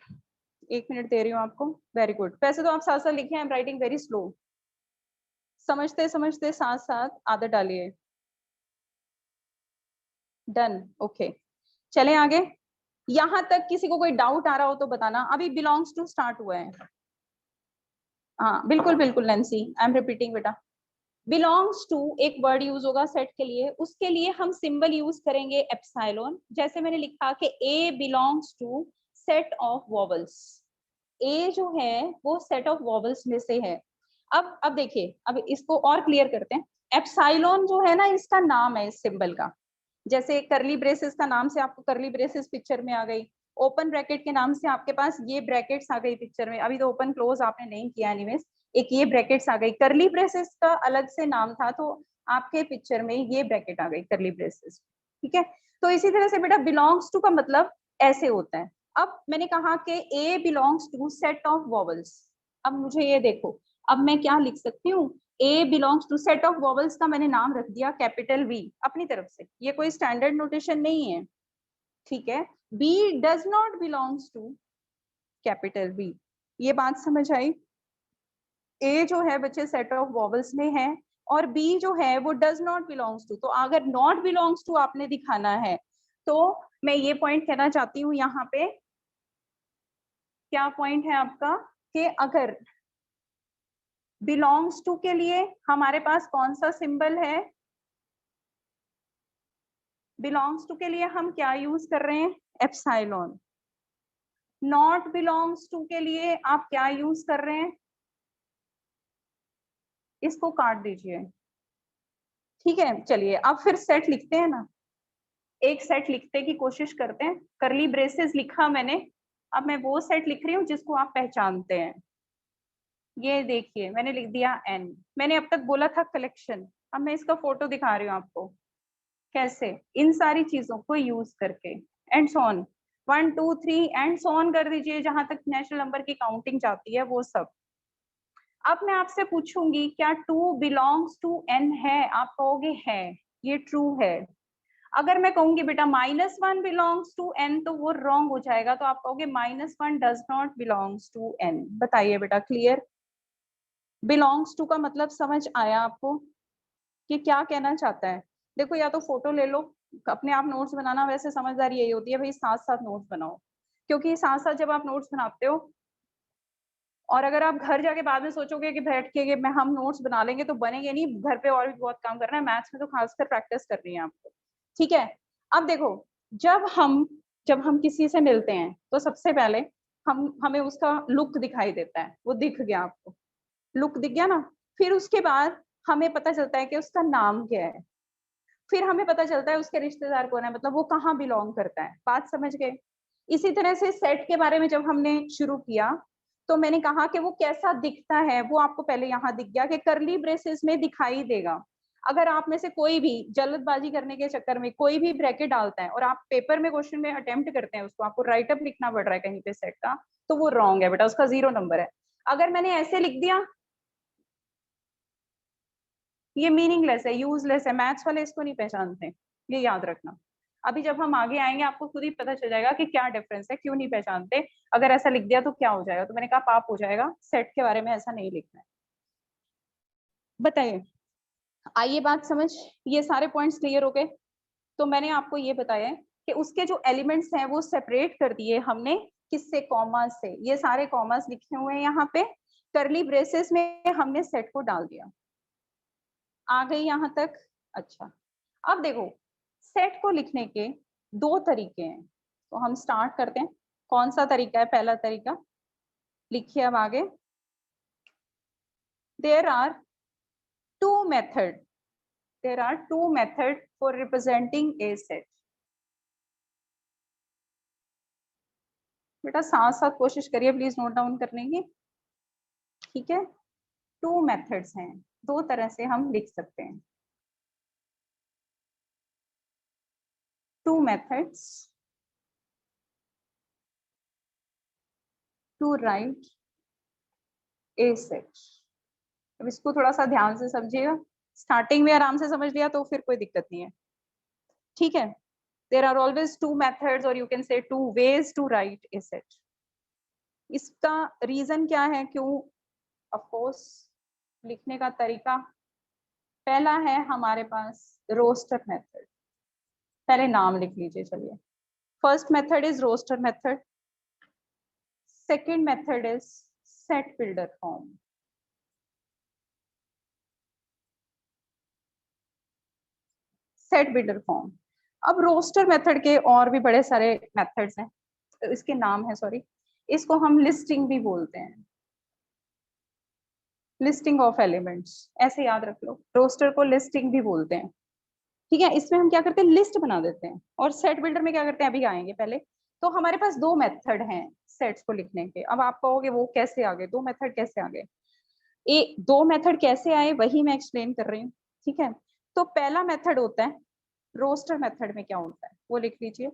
1 मिनट दे रही हूँ आपको। वेरी गुड, वैसे तो आप साथ साथ लिखे, I am writing very slow, समझते समझते साथ साथ आदत डालिए। डन, ओके, चलें आगे। यहाँ तक किसी को कोई डाउट आ रहा हो तो बताना, अभी बिलोंग्स टू स्टार्ट हुआ है। हाँ बिल्कुल बिल्कुल नैन्सी, आई एम रिपीटिंग बेटा। बिलोंग्स टू एक वर्ड यूज होगा सेट के लिए, उसके लिए हम सिंबल यूज करेंगे एप्सिलॉन। जैसे मैंने लिखा कि a belongs to set of vowels, a जो है वो सेट ऑफ वॉवल्स में से है। अब देखिए, अब इसको और क्लियर करते हैं। एप्सिलॉन जो है ना, इसका नाम है इस सिंबल का। जैसे करली ब्रेसेस का नाम से आपको करली ब्रेसेस पिक्चर में आ गई, ओपन ब्रैकेट के नाम से आपके पास ये ब्रैकेट्स आ गई पिक्चर में, अभी तो ओपन क्लोज आपने नहीं किया एनीवेज, एक ये ब्रैकेट्स आ गई। करली ब्रेसेस का अलग से नाम था, तो आपके पिक्चर में ये ब्रैकेट आ गई करली ब्रेसेस, ठीक है। तो इसी तरह से बेटा बिलोंग्स टू का मतलब ऐसे होता है। अब मैंने कहा कि a belongs to set of vowels, अब मुझे ये देखो, अब मैं क्या लिख सकती हूँ, a belongs to set of vowels का मैंने नाम रख दिया कैपिटल वी अपनी तरफ से, ये कोई स्टैंडर्ड नोटेशन नहीं है, ठीक है। B does not belongs to capital B, ये बात समझ आई? ए जो है बच्चे सेट ऑफ वॉवल्स में है, और बी जो है वो डज नॉट बिलोंग्स टू। तो अगर नॉट बिलोंग्स टू आपने दिखाना है, तो मैं ये पॉइंट कहना चाहती हूँ यहाँ पे, क्या पॉइंट है आपका, कि अगर बिलोंग्स टू के लिए हमारे पास कौन सा सिंबल है, बिलोंग्स टू के लिए हम क्या यूज कर रहे हैं, एप्सिलॉन। नॉट बिलोंग्स टू के लिए आप क्या यूज कर रहे हैं, इसको काट दीजिए, ठीक है। चलिए अब फिर सेट लिखते हैं ना, एक सेट लिखने की कोशिश करते हैं। करली ब्रेसेस लिखा मैंने, अब मैं वो सेट लिख रही हूँ जिसको आप पहचानते हैं। ये देखिए मैंने लिख दिया एन, मैंने अब तक बोला था कलेक्शन, अब मैं इसका फोटो दिखा रही हूँ आपको। कैसे? इन सारी चीजों को यूज करके and so on, 1 2 3 and so on कर दीजिए, जहां तक नेचुरल नंबर की काउंटिंग जाती है वो सब। अब मैं आपसे पूछूंगी क्या 2 बिलोंग्स टू n है? आप कहोगे है, ये ट्रू है। अगर मैं कहूंगी बेटा -1 बिलोंग्स टू n, तो वो रॉन्ग हो जाएगा, तो आप कहोगे -1 does not belongs to n। बताइए बेटा, क्लियर? बिलोंग्स टू का मतलब समझ आया आपको कि क्या कहना चाहता है? देखो, या तो फोटो ले लो, अपने आप नोट्स बनाना, वैसे समझदारी यही होती है भाई, साथ साथ नोट्स बनाओ, क्योंकि साथ साथ जब आप नोट्स बनाते हो और अगर आप घर जाके बाद में सोचोगे कि बैठ के मैं हम नोट्स बना लेंगे, तो बनेंगे नहीं। घर पे और भी बहुत काम करना है, मैथ्स में तो खासकर प्रैक्टिस करनी है आपको, ठीक है? अब देखो, जब हम किसी से मिलते हैं तो सबसे पहले हमें उसका लुक दिखाई देता है, वो दिख गया आपको, लुक दिख गया ना। फिर उसके बाद हमें पता चलता है कि उसका नाम क्या है, फिर हमें पता चलता है उसके रिश्तेदार कौन है, मतलब वो कहाँ बिलोंग करता है। बात समझ गए? इसी तरह से सेट के बारे में जब हमने शुरू किया, तो मैंने कहा कि वो कैसा दिखता है, वो आपको पहले यहाँ दिख गया कि करली ब्रेसेस में दिखाई देगा। अगर आप में से कोई भी जल्दबाजी करने के चक्कर में कोई भी ब्रैकेट डालता है और आप पेपर में क्वेश्चन में अटेम्प्ट करते हैं उसको, आपको राइट अप लिखना पड़ रहा है कहीं पे सेट का, तो वो रॉन्ग है बेटा, उसका 0 नंबर है। अगर मैंने ऐसे लिख दिया, ये मीनिंगलेस है, यूजलेस है, मैथ्स वाले इसको नहीं पहचानते, ये याद रखना। अभी जब हम आगे आएंगे आपको खुद ही पता चल जाएगा कि क्या डिफरेंस है, क्यों नहीं पहचानते। अगर ऐसा लिख दिया तो क्या हो जाएगा, तो मैंने कहा पाप हो जाएगा, सेट के बारे में ऐसा नहीं लिखना है। बताइए, आइए बात समझ, ये सारे पॉइंट्स क्लियर हो गए? तो मैंने आपको ये बताया कि उसके जो एलिमेंट्स हैं वो सेपरेट कर दिए हमने, किससे? कॉमा से। ये सारे कॉमास लिखे हुए हैं यहाँ पे, करली ब्रेसेस में हमने सेट को डाल दिया। आ गई यहाँ तक? अच्छा, अब देखो, सेट को लिखने के 2 तरीके हैं, तो हम स्टार्ट करते हैं। कौन सा तरीका है? पहला तरीका लिखिए अब आगे। There are two method for representing a set. बेटा साथ साथ कोशिश करिए प्लीज नोट डाउन करने की, ठीक है? 2 मेथड्स हैं, 2 तरह से हम लिख सकते हैं। 2 methods to write a set। अब इसको थोड़ा सा ध्यान से समझिएगा, स्टार्टिंग में आराम से समझ लिया तो फिर कोई दिक्कत नहीं है, ठीक है? देयर आर ऑलवेज 2 methods और you can say 2 ways to write a set। इसका रीजन क्या है, क्यों? ऑफ कोर्स लिखने का तरीका, पहला है हमारे पास रोस्टर मेथड। पहले नाम लिख लीजिए, चलिए। First method is roster method, second method is set builder form. Set builder form. अब रोस्टर मेथड के और भी बड़े सारे मेथड्स हैं, इसके नाम है, सॉरी, इसको हम लिस्टिंग भी बोलते हैं, लिस्टिंग ऑफ एलिमेंट्स, ऐसे याद रख लो। रोस्टर को लिस्टिंग भी बोलते हैं, ठीक है? इसमें हम क्या करते हैं, लिस्ट बना देते हैं। और सेट बिल्डर में क्या करते हैं, अभी आएंगे। पहले तो हमारे पास 2 मेथड हैं सेट्स को लिखने के। अब आप कहोगे वो कैसे आ गए, 2 मेथड कैसे आ गए? 2 मेथड कैसे आए वही मैं एक्सप्लेन कर रही हूँ, ठीक है? तो पहला मेथड होता है रोस्टर मेथड में क्या होता है वो लिख लीजिए।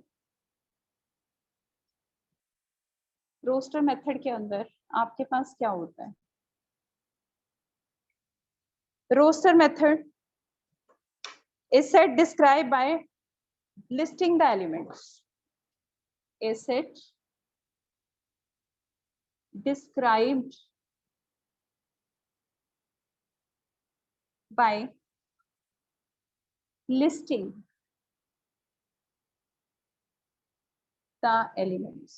रोस्टर मेथड के अंदर आपके पास क्या होता है? Roster method is set described by listing the elements, is set described by listing the elements।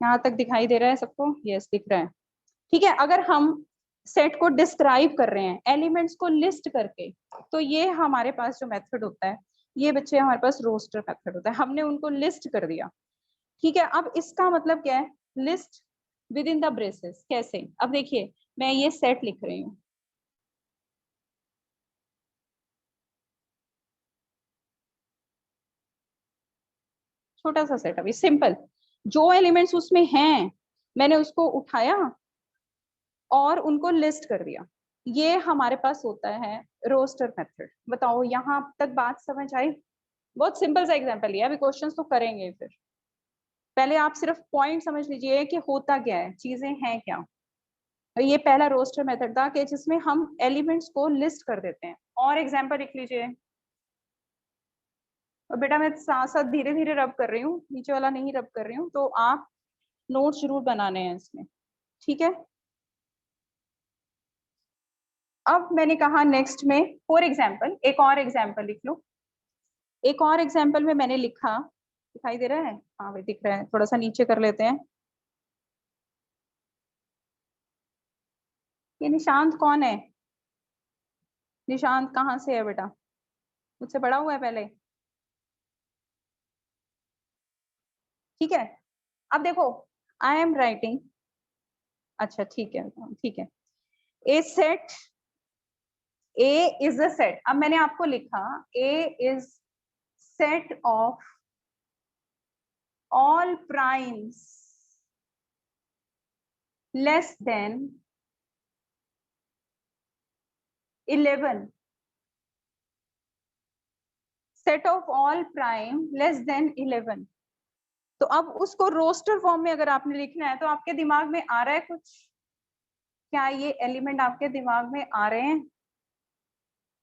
यहाँ तक दिखाई दे रहा है सबको? यस, दिख रहा है, ठीक है? अगर हम सेट को डिस्क्राइब कर रहे हैं एलिमेंट्स को लिस्ट करके, तो ये हमारे पास जो मेथड होता है, ये बच्चे हमारे पास रोस्टर मेथड होता है। हमने उनको लिस्ट कर दिया, ठीक है? अब इसका मतलब क्या है, list with in the braces. कैसे? अब देखिए, मैं ये सेट लिख रही हूँ, छोटा सा सेट, अभी सिंपल, जो एलिमेंट्स उसमें हैं मैंने उसको उठाया और उनको लिस्ट कर दिया। ये हमारे पास होता है रोस्टर मेथड। बताओ यहाँ तक बात समझ आई? बहुत सिंपल सा एग्जांपल है, अभी क्वेश्चंस तो करेंगे, फिर पहले आप सिर्फ पॉइंट समझ लीजिए कि होता क्या है, चीजें हैं क्या। ये पहला रोस्टर मेथड था कि जिसमें हम एलिमेंट्स को लिस्ट कर देते हैं। और एग्जांपल लिख लीजिए। और बेटा मैं साथ साथ धीरे धीरे रब कर रही हूँ, नीचे वाला नहीं रब कर रही हूँ, तो आप नोट जरूर बनाने हैं इसमें, ठीक है। अब मैंने कहा नेक्स्ट में फॉर एग्जाम्पल, एक और एग्जाम्पल लिख लो। एक और एग्जाम्पल में मैंने लिखा, दिखाई दे रहा है? हाँ भाई दिख रहा है, थोड़ा सा नीचे कर लेते हैं। ये निशांत कौन है? निशांत कहाँ से है बेटा? मुझसे बड़ा हुआ है पहले? ठीक है। अब देखो, आई एम राइटिंग, अच्छा ठीक है ठीक है, A set, A is a set. अब मैंने आपको लिखा A is set of all primes less than 11, set of all prime less than 11। तो अब उसको रोस्टर फॉर्म में अगर आपने लिखना है तो आपके दिमाग में आ रहा है कुछ? क्या ये एलिमेंट आपके दिमाग में आ रहे हैं?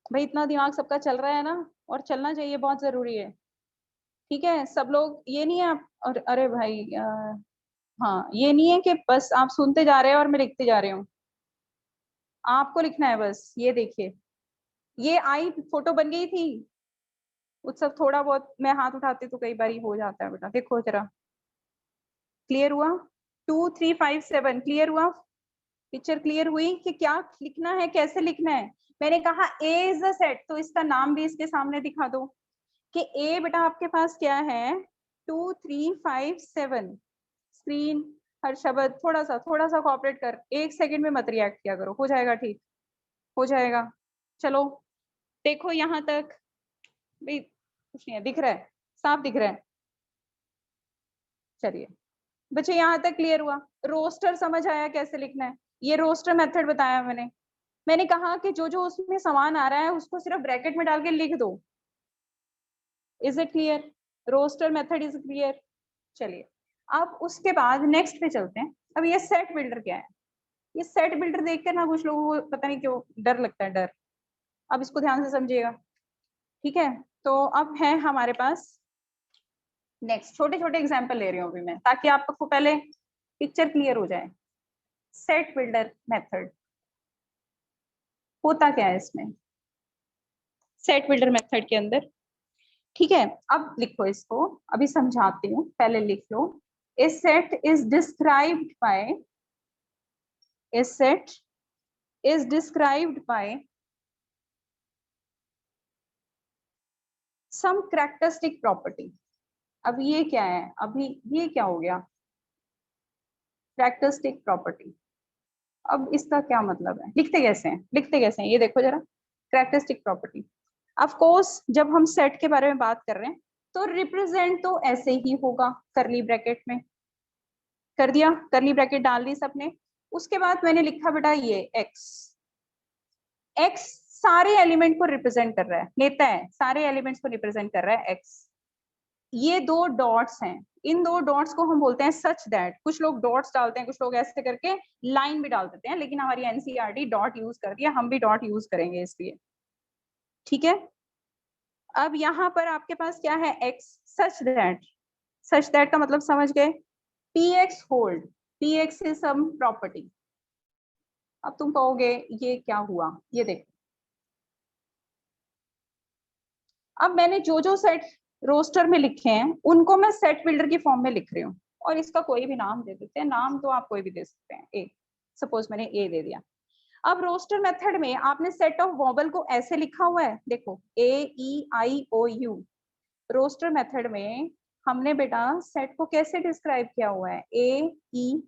भाई इतना दिमाग सबका चल रहा है ना, और चलना चाहिए, बहुत जरूरी है। ठीक है सब लोग, ये नहीं है आप, और अरे भाई हाँ, ये नहीं है कि बस आप सुनते जा रहे हो और मैं लिखते जा रही हूँ। आपको लिखना है बस। ये देखिए, ये आई फोटो बन गई थी। उत्सव थोड़ा बहुत मैं हाथ उठाती तो कई बार ही हो जाता है बेटा, देखो जरा। क्लियर हुआ? 2357 क्लियर हुआ? पिक्चर क्लियर हुई कि क्या लिखना है, कैसे लिखना है? मैंने कहा ए इज अ सेट, तो इसका नाम भी इसके सामने दिखा दो कि ए बेटा आपके पास क्या है, 2357। स्क्रीन, हर शब्द थोड़ा सा कोऑपरेट कर, एक सेकंड में मत रिएक्ट किया करो, हो जाएगा ठीक, हो जाएगा। चलो देखो यहाँ तक भी कुछ नहीं है, दिख रहा है, साफ दिख रहा है। चलिए बच्चे यहाँ तक क्लियर हुआ? रोस्टर समझ आया कैसे लिखना है? ये रोस्टर मेथड बताया मैंने। मैंने कहा कि जो जो उसमें सामान आ रहा है उसको सिर्फ ब्रैकेट में डाल के लिख दो। Is it clear? Roster method is clear? चलिए अब उसके बाद नेक्स्ट पे चलते हैं। अब ये सेट बिल्डर क्या है? ये सेट बिल्डर देखकर ना कुछ लोगों को पता नहीं क्यों डर लगता है, डर। अब इसको ध्यान से समझिएगा, ठीक है। तो अब है हमारे पास नेक्स्ट, छोटे छोटे एग्जाम्पल ले रही हूँ अभी मैं, ताकि आपको पहले पिक्चर क्लियर हो जाए। सेट बिल्डर मेथड होता क्या है इसमें, सेट बिल्डर मेथड के अंदर? ठीक है, अब लिखो इसको, अभी समझाती हूँ, पहले लिख लो। A set is described by, a set is described by some characteristic property. अब ये क्या है, अभी ये क्या हो गया, कैरेक्टरिस्टिक प्रॉपर्टी। अब इसका क्या मतलब है, लिखते कैसे हैं, लिखते कैसे हैं, ये देखो जरा। कैरेक्टरिस्टिक प्रॉपर्टी, ऑफ कोर्स जब हम सेट के बारे में बात कर रहे हैं तो रिप्रेजेंट तो ऐसे ही होगा, करली ब्रैकेट में। कर दिया, करली ब्रैकेट डाल दी सबने। उसके बाद मैंने लिखा बेटा ये एक्स, एक्स सारे एलिमेंट को रिप्रेजेंट कर रहा है, लेता है सारे एलिमेंट्स को रिप्रेजेंट कर रहा है एक्स। ये दो डॉट्स हैं, इन दो डॉट्स को हम बोलते हैं सच दैट। कुछ लोग डॉट्स डालते हैं, कुछ लोग ऐसे करके लाइन भी डाल देते हैं, लेकिन हमारी एनसीईआरटी डॉट यूज कर दिया, हम भी डॉट यूज करेंगे इसलिए, ठीक है। अब यहाँ पर आपके पास क्या है, x such that. Such that का मतलब समझ गए, P x hold, P x is sum property. अब तुम कहोगे ये क्या हुआ, ये देखो। अब मैंने जो जो सेट रोस्टर में लिखे हैं उनको मैं सेट बिल्डर की फॉर्म में लिख रही हूँ, और इसका कोई भी नाम दे देते हैं, नाम तो आप कोई भी दे सकते हैं। ए, सपोज मैंने ए दे दिया। अब रोस्टर मेथड में आपने सेट ऑफ वॉबल को ऐसे लिखा हुआ है, देखो ए ई आई ओ यू। रोस्टर मेथड में हमने बेटा सेट को कैसे डिस्क्राइब किया हुआ है, ए ई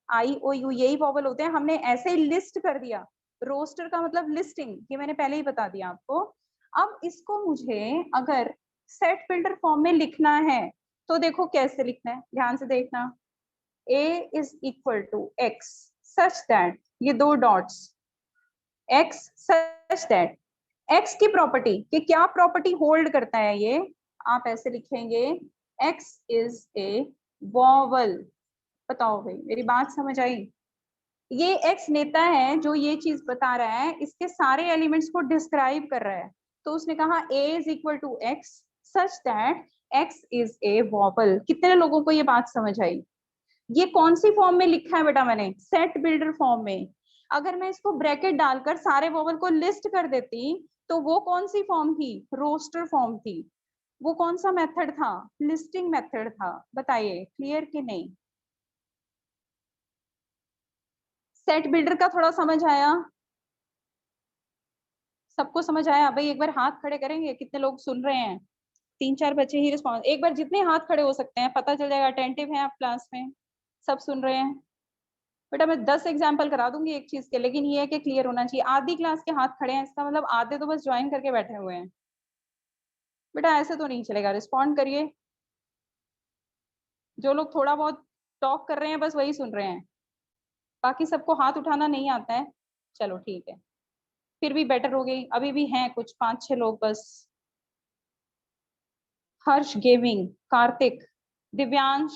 आई ओ यू, यही वॉबल होते हैं, हमने ऐसे ही लिस्ट कर दिया। रोस्टर का मतलब लिस्टिंग, ये मैंने पहले ही बता दिया आपको। अब इसको मुझे अगर सेट बिल्डर फॉर्म में लिखना है तो देखो कैसे लिखना है, ध्यान से देखना। a is equal to X such that, ये दो dots, x such that, x की प्रॉपर्टी कि क्या प्रॉपर्टी होल्ड करता है ये, आप ऐसे लिखेंगे x is a vowel। बताओ भाई मेरी बात समझ आई? ये x नेता है जो ये चीज बता रहा है, इसके सारे एलिमेंट्स को डिस्क्राइब कर रहा है। तो उसने कहा a is equal to x such that x is a vowel। कितने लोगों को ये बात समझ आई? ये कौन सी फॉर्म में लिखा है बेटा मैंने? सेट बिल्डर फॉर्म में। अगर मैं इसको ब्रैकेट डालकर सारे वोवल को लिस्ट कर देती तो वो कौन सी फॉर्म थी? रोस्टर फॉर्म थी। वो कौन सा मेथड था? लिस्टिंग मेथड था। बताइए क्लियर कि नहीं? सेट बिल्डर का थोड़ा समझ आया? सबको समझ आया भाई? एक बार हाथ खड़े करेंगे, कितने लोग सुन रहे हैं? 3-4 बच्चे ही रिस्पॉन्स, एक बार जितने हाथ खड़े हो सकते हैं, पता चल जाएगा अटेंटिव हैं आप क्लास में, सब सुन रहे हैं। बेटा मैं 10 एग्जाम्पल करा दूंगी एक चीज के, लेकिन ये है कि क्लियर होना चाहिए। आधी क्लास के हाथ खड़े हैं, इसका मतलब आधे तो बस ज्वाइन करके बैठे हुए हैं। बेटा ऐसे तो नहीं चलेगा, रिस्पॉन्ड करिए। जो लोग थोड़ा बहुत टॉक कर रहे हैं बस वही सुन रहे हैं, बाकी सबको हाथ उठाना नहीं आता है। चलो ठीक है, फिर भी बेटर हो गई। अभी भी हैं कुछ 5-6 लोग बस। हर्ष गेमिंग, कार्तिक, दिव्यांश,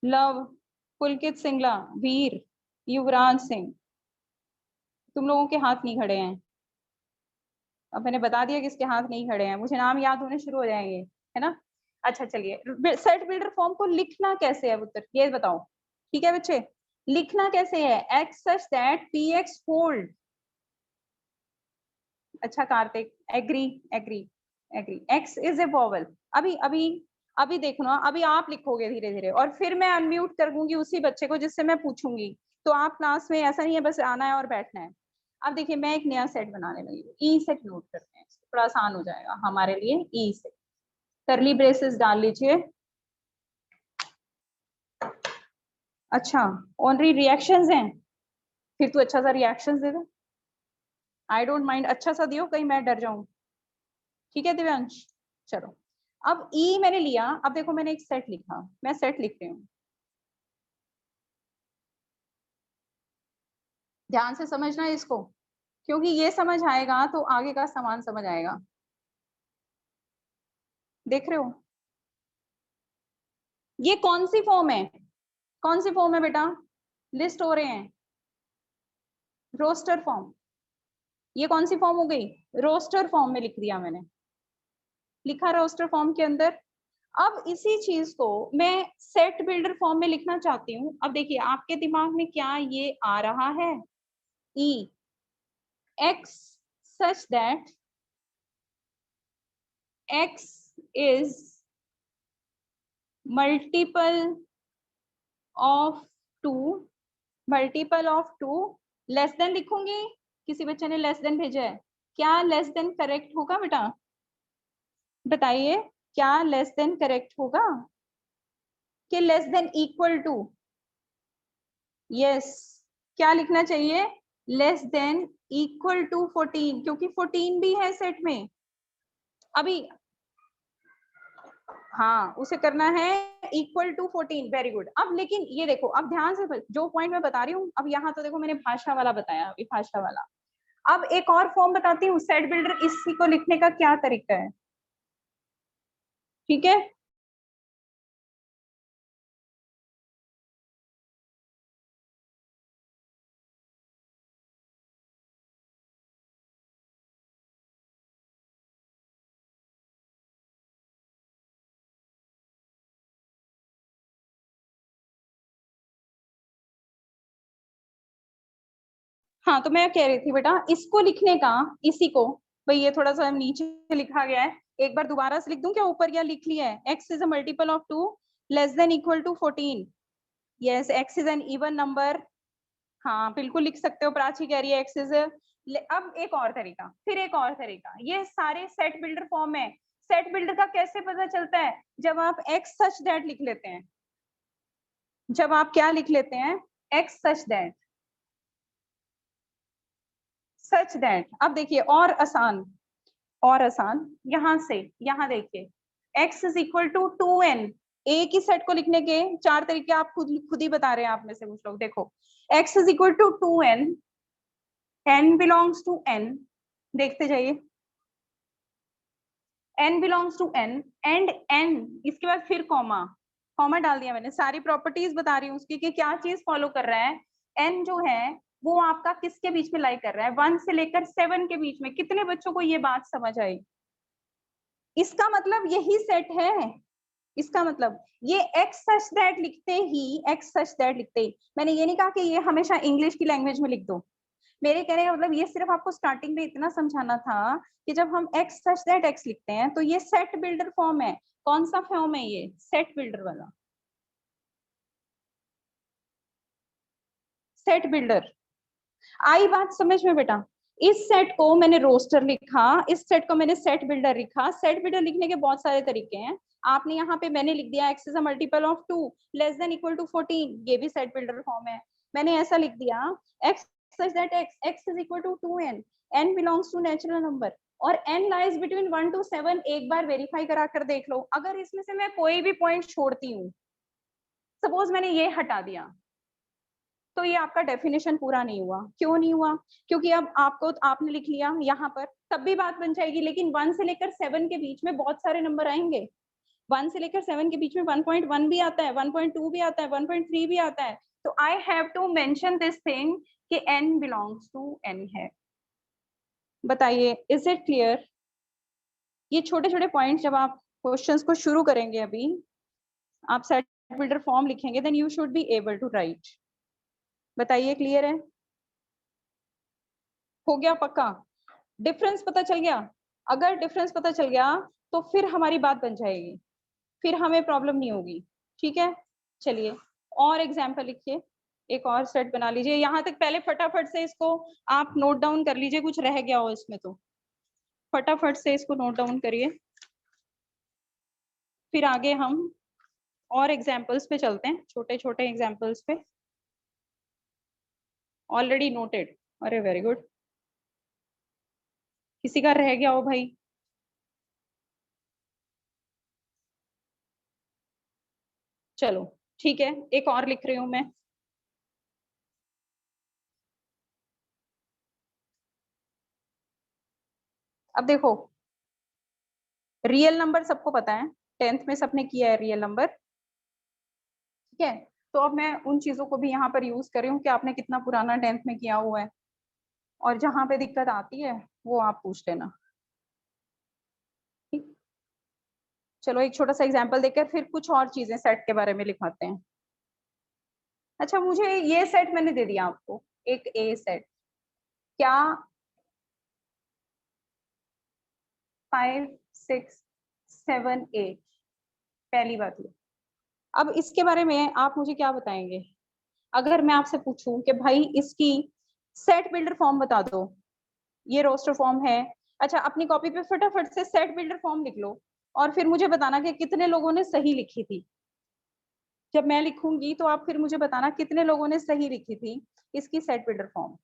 लव, पुलकित सिंगला, वीर, युवराज सिंह, तुम लोगों के हाथ नहीं खड़े हैं। अब मैंने बता दिया किसके हाथ नहीं खड़े हैं, मुझे नाम याद होने शुरू हो जाएंगे, है ना? अच्छा चलिए, सेट बिल्डर फॉर्म को लिखना कैसे है उत्तर ये बताओ। ठीक है बच्चे, लिखना कैसे है? x such that px hold। अच्छा Kartik, agree agree agree, x is a vowel। अभी अभी अभी देखो ना, अभी आप लिखोगे धीरे धीरे और फिर मैं अनम्यूट कर दूंगी उसी बच्चे को जिससे मैं पूछूंगी। तो आप क्लास में ऐसा नहीं है बस आना है और बैठना है। अब देखिए मैं एक नया सेट बनाने लगी हूँ, ई सेट नोट करते हैं, थोड़ा आसान हो जाएगा हमारे लिए। ई सेट, करली ब्रेसेस डाल लीजिए। अच्छा ओनली रिएक्शंस हैं, फिर तो अच्छा सा रिएक्शंस दे दो। आई डोंट माइंड, अच्छा सा दियो, कहीं मैं डर जाऊं। ठीक है दिव्यांश, चलो अब ई मैंने लिया। अब देखो मैंने एक सेट लिखा, मैं सेट लिख रही हूँ, ध्यान से समझना इसको, क्योंकि ये समझ आएगा तो आगे का सामान समझ आएगा। देख रहे हो ये कौन सी फॉर्म है? कौन सी फॉर्म है बेटा? लिस्ट हो रहे हैं, रोस्टर फॉर्म। ये कौन सी फॉर्म हो गई? रोस्टर फॉर्म में लिख दिया मैंने, लिखा रोस्टर फॉर्म के अंदर। अब इसी चीज को मैं सेट बिल्डर फॉर्म में लिखना चाहती हूँ। अब देखिए आपके दिमाग में क्या ये आ रहा है? ई x such that x is multiple of 2, multiple of 2, less then लिखूंगी। किसी बच्चे ने लेस देन भेजा है, क्या लेस देन करेक्ट होगा बेटा? बताइए क्या लेस देन करेक्ट होगा कि less than equal to? Yes, क्या लिखना चाहिए? लेस देन इक्वल टू 14, क्योंकि 14 भी है सेट में। अभी हाँ उसे करना है इक्वल टू 14, वेरी गुड। अब लेकिन ये देखो, अब ध्यान से जो पॉइंट मैं बता रही हूँ, अब यहाँ तो देखो मैंने भाषा वाला बताया, अभी भाषा वाला। अब एक और फॉर्म बताती हूँ सेट बिल्डर, इसी को लिखने का क्या तरीका है। ठीक है, हाँ तो मैं कह रही थी बेटा इसको लिखने का, इसी को, भाई ये थोड़ा सा नीचे लिखा गया है, एक बार दोबारा से लिख दूं क्या? ऊपर या लिख लिया है? x is a multiple of 2 less than equal to 14। Yes, x is an even number. हाँ बिल्कुल लिख सकते हो, प्राची कह रही है x इज। अब एक और तरीका, फिर एक और तरीका, ये सारे सेट बिल्डर फॉर्म है। सेट बिल्डर का कैसे पता चलता है? जब आप x सच दैट लिख लेते हैं। जब आप क्या लिख लेते हैं? x such that, such that. अब देखिए और आसान, और आसान, यहां से यहां देखिए, x is equal to 2n। एक ही सेट को लिखने के 4 तरीके आप खुद ही बता रहे हैं, आप में से कुछ लोग। देखो x is equal to 2n, n belongs to n, देखते जाइए, n belongs to n and n, इसके बाद फिर कॉमा, कॉमा डाल दिया मैंने, सारी प्रॉपर्टीज बता रही हूँ उसकी कि क्या चीज फॉलो कर रहा है। n जो है वो आपका किसके बीच में लाई कर रहा है, 1 से लेकर 7 के बीच में। कितने बच्चों को ये बात समझ आई? इसका मतलब यही सेट है, इसका मतलब ये x सच दैट लिखते ही, x सच दैट लिखते ही, मैंने ये नहीं कहा कि ये हमेशा इंग्लिश की लैंग्वेज में लिख दो, मेरे कहने का मतलब ये सिर्फ आपको स्टार्टिंग में इतना समझाना था कि जब हम x सच दैट x लिखते हैं तो ये सेट बिल्डर फॉर्म है। कौन सा फॉर्म है ये? सेट बिल्डर वाला, सेट बिल्डर। आई बात समझ में बेटा? इस सेट को मैंने रोस्टर लिखा, इस सेट को मैंने सेट बिल्डर लिखा। सेट बिल्डर लिखने के बहुत सारे तरीके हैं। आपने यहाँ पे मैंने लिख दिया x is a multiple of 2 less than equal to 14, ये भी सेट बिल्डर फॉर्म है। मैंने ऐसा लिख दिया x such that x is equal to 2n, n belongs to natural number और n lies between 1 to 7। एक बार वेरीफाई करा कर देख लो, अगर इसमें से मैं कोई भी पॉइंट छोड़ती हूँ, सपोज मैंने ये हटा दिया, तो ये आपका डेफिनेशन पूरा नहीं हुआ। क्यों नहीं हुआ? क्योंकि अब आपको, आपने लिख लिया यहाँ पर, तब भी बात बन जाएगी, लेकिन 1 से लेकर 7 के बीच में बहुत सारे नंबर आएंगे। 1 से लेकर 7 के बीच में 1.1 भी आता है, 1.2 भी आता है, 1.3 भी आता है। तो I have to mention this thing कि n बिलोंग्स टू n है। बताइए, इज इट क्लियर? ये छोटे छोटे पॉइंट जब आप क्वेश्चंस को शुरू करेंगे, अभी आप सेट बिल्डर फॉर्म लिखेंगे, then you should be able to write. बताइए, क्लियर है? हो गया पक्का? डिफरेंस पता चल गया? अगर डिफरेंस पता चल गया तो फिर हमारी बात बन जाएगी, फिर हमें प्रॉब्लम नहीं होगी। ठीक है, चलिए और एग्जाम्पल लिखिए, एक और सेट बना लीजिए। यहाँ तक पहले फटाफट से इसको आप नोट डाउन कर लीजिए, कुछ रह गया हो इसमें तो फटाफट से इसको नोट डाउन करिए, फिर आगे हम और एग्जाम्पल्स पे चलते हैं, छोटे छोटे एग्जाम्पल्स पे। ऑलरेडी नोटेड, अरे वेरी गुड। किसी का रह गया हो भाई? चलो ठीक है, एक और लिख रही हूं मैं। अब देखो, रियल नंबर सबको पता है, 10th में सबने किया है रियल नंबर, ठीक है? तो अब मैं उन चीजों को भी यहाँ पर यूज कर रही हूँ कि आपने कितना पुराना 10th में किया हुआ है, और जहां पे दिक्कत आती है वो आप पूछ लेना। ठीक, चलो एक छोटा सा एग्जांपल देकर फिर कुछ और चीजें सेट के बारे में लिखाते हैं। अच्छा, मुझे ये सेट मैंने दे दिया आपको, एक ए सेट, क्या 5 6 7 8, पहली बात ये। अब इसके बारे में आप मुझे क्या बताएंगे? अगर मैं आपसे पूछूं कि भाई इसकी सेट बिल्डर फॉर्म बता दो, ये रोस्टर फॉर्म है। अच्छा, अपनी कॉपी पे फटाफट से सेट बिल्डर फॉर्म लिख लो और फिर मुझे बताना कि कितने लोगों ने सही लिखी थी। जब मैं लिखूंगी तो आप फिर मुझे बताना कितने लोगों ने सही लिखी थी इसकी सेट बिल्डर फॉर्म।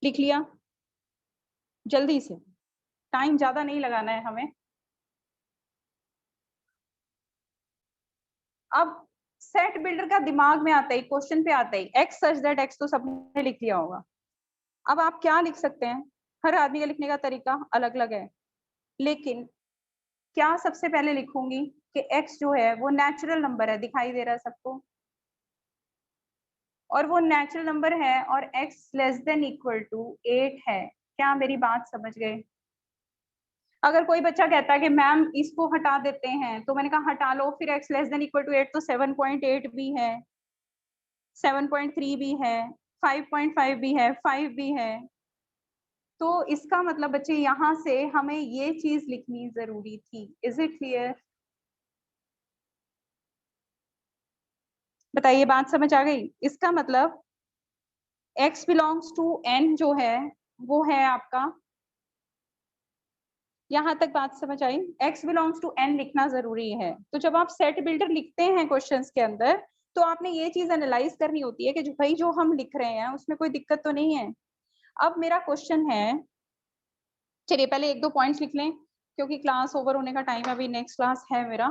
लिख लिया? जल्दी से, टाइम ज्यादा नहीं लगाना है हमें। अब सेट बिल्डर का दिमाग में आता है, क्वेश्चन पे आता है, एक्स सच दैट एक्स तो सबने लिख लिया होगा। अब आप क्या लिख सकते हैं? हर आदमी का लिखने का तरीका अलग अलग है, लेकिन क्या सबसे पहले लिखूंगी कि x जो है वो नेचुरल नंबर है, दिखाई दे रहा है सबको, और वो नेचुरल नंबर है और x less than equal to 8 है। क्या मेरी बात समझ गए? अगर कोई बच्चा कहता है कि मैम इसको हटा देते हैं, तो मैंने कहा हटा लो, फिर x less than equal to 8 तो 7.8 भी है, 7.3 भी है, 5.5 भी है, 5 भी है। तो इसका मतलब बच्चे यहाँ से हमें ये चीज लिखनी जरूरी थी। Is it clear? बताइए, बात समझ आ गई? इसका मतलब x बिलोंग्स टू n जो है वो है आपका, यहाँ तक बात समझ आई? x बिलोंग्स टू n लिखना जरूरी है। तो जब आप सेट बिल्डर लिखते हैं क्वेश्चंस के अंदर, तो आपने ये चीज एनालाइज करनी होती है कि जो भाई जो हम लिख रहे हैं उसमें कोई दिक्कत तो नहीं है। अब मेरा क्वेश्चन है, चलिए पहले एक दो पॉइंट्स लिख लें क्योंकि क्लास ओवर होने का टाइम, अभी नेक्स्ट क्लास है मेरा,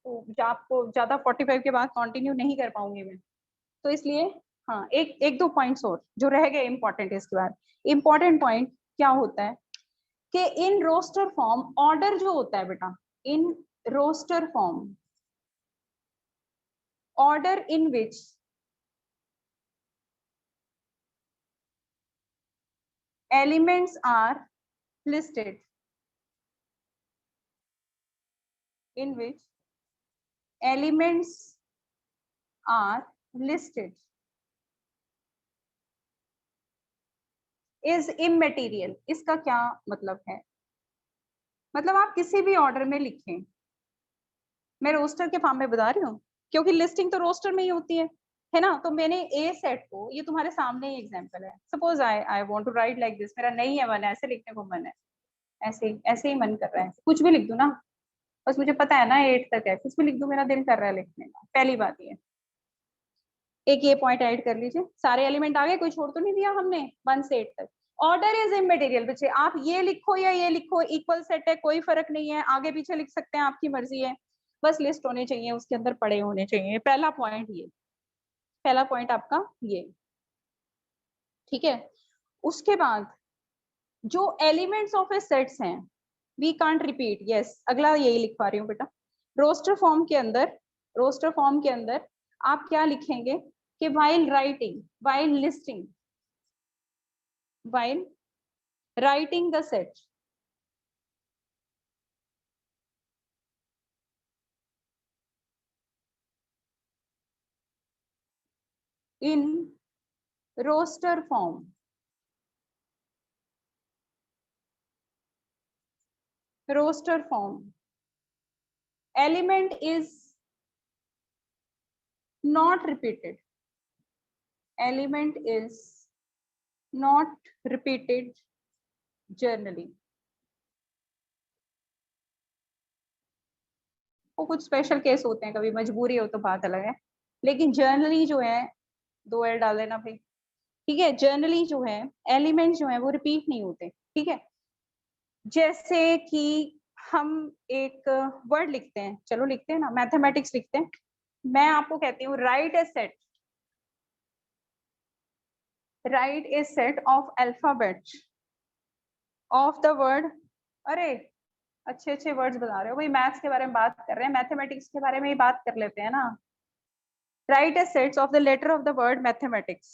तो आपको ज्यादा 45 के बाद कंटिन्यू नहीं कर पाऊंगी मैं, तो इसलिए हाँ एक दो पॉइंट्स और जो रह गए इंपॉर्टेंट। इसके बाद इंपॉर्टेंट पॉइंट क्या होता है कि इन रोस्टर फॉर्म ऑर्डर जो होता है बेटा, in roster form order in which elements are listed, in which elements are listed is immaterial। इसका क्या मतलब है? मतलब आप किसी भी ऑर्डर में लिखें, मैं रोस्टर के फॉर्म में बता रही हूँ क्योंकि लिस्टिंग तो रोस्टर में ही होती है ना। तो मैंने ए सेट को, ये तुम्हारे सामने ही एग्जांपल है, suppose I want to write like this, मेरा नहीं है मन, ऐसे लिखने को मन है, ऐसे ही मन कर रहा है, कुछ भी लिख दूं ना, बस मुझे पता है ना 8 तक है, कुछ भी लिख दूं, मेरा दिल कर रहा है लिखने का। पहली बात ये, एक ये पॉइंट ऐड कर लीजिए, सारे एलिमेंट आ गए, कोई छोड़ तो नहीं दिया हमने 1 से 8 तक। ऑर्डर इज इमटेरियल बच्चे, आप ये लिखो या ये लिखो, इक्वल सेट है, कोई फर्क नहीं है, आगे पीछे लिख सकते हैं, आपकी मर्जी है, बस लिस्ट होने चाहिए, उसके अंदर पड़े होने चाहिए। पहला पॉइंट ये, पहला पॉइंट आपका ये, ठीक है। उसके बाद जो एलिमेंट्स ऑफ ए सेट्स हैं, वी कांट रिपीट, यस अगला यही लिख पा रही हूँ बेटा। रोस्टर फॉर्म के अंदर, रोस्टर फॉर्म के अंदर आप क्या लिखेंगे कि while writing, while listing, while writing the set, in roster form, roster form element is not repeated, element is not repeated generally। वो कुछ स्पेशल केस होते हैं, कभी मजबूरी हो तो बात अलग है, लेकिन जर्नली जो है, 2 एल डाल देना भाई, ठीक है। जर्नली जो है एलिमेंट जो है वो रिपीट नहीं होते, ठीक है। जैसे कि हम एक वर्ड लिखते हैं, चलो लिखते हैं ना, मैथमेटिक्स लिखते हैं, मैं आपको कहती हूँ right A set, right A set of alphabet of the word, अरे अच्छे अच्छे वर्ड्स बता रहे हो भाई, मैथ्स के बारे में बात कर रहे हैं, मैथमेटिक्स के बारे में ही बात कर लेते हैं ना। Write a sets of the letter of the word mathematics,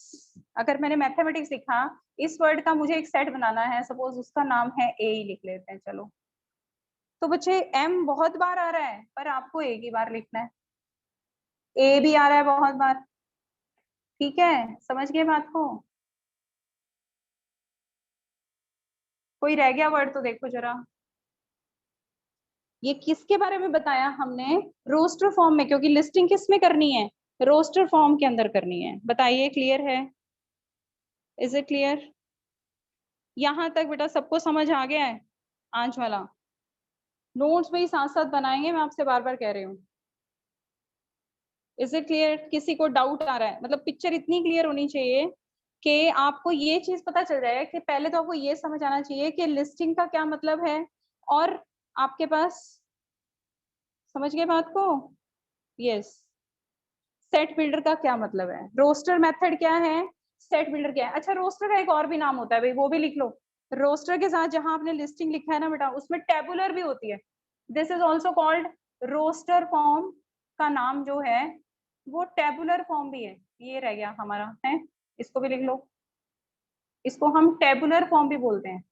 अगर मैंने मैथमेटिक्स लिखा, इस वर्ड का मुझे एक सेट बनाना है, सपोज उसका नाम है ए ही लिख लेते हैं चलो, तो बच्चे एम बहुत बार आ रहा है पर आपको एक ही बार लिखना है, ए भी आ रहा है बहुत बार, ठीक है, समझ गए बात को? कोई रह गया वर्ड तो देखो जरा। ये किसके बारे में बताया हमने? रोस्टर फॉर्म में, क्योंकि लिस्टिंग किस में करनी है? रोस्टर फॉर्म के अंदर करनी है। बताइए क्लियर है? Is it clear? यहां तक बेटा सबको समझ आ गया है? आज वाला नोट्स में ही साथ साथ बनाएंगे, मैं आपसे बार बार कह रही हूँ। Is it clear? किसी को डाउट आ रहा है? मतलब पिक्चर इतनी क्लियर होनी चाहिए कि आपको ये चीज पता चल जाए कि पहले तो आपको ये समझ आना चाहिए कि लिस्टिंग का क्या मतलब है, और आपके पास, समझ गए बात को? यस। सेट बिल्डर का क्या मतलब है, रोस्टर मेथड क्या है, सेट बिल्डर क्या है। अच्छा रोस्टर का एक और भी नाम होता है भाई, वो भी लिख लो। रोस्टर के साथ जहां आपने लिस्टिंग लिखा है ना बेटा, उसमें टेबुलर भी होती है, this is also called roster form. का नाम जो है वो टेबुलर फॉर्म भी है, ये रह गया हमारा है, इसको भी लिख लो, इसको हम टेबुलर फॉर्म भी बोलते हैं।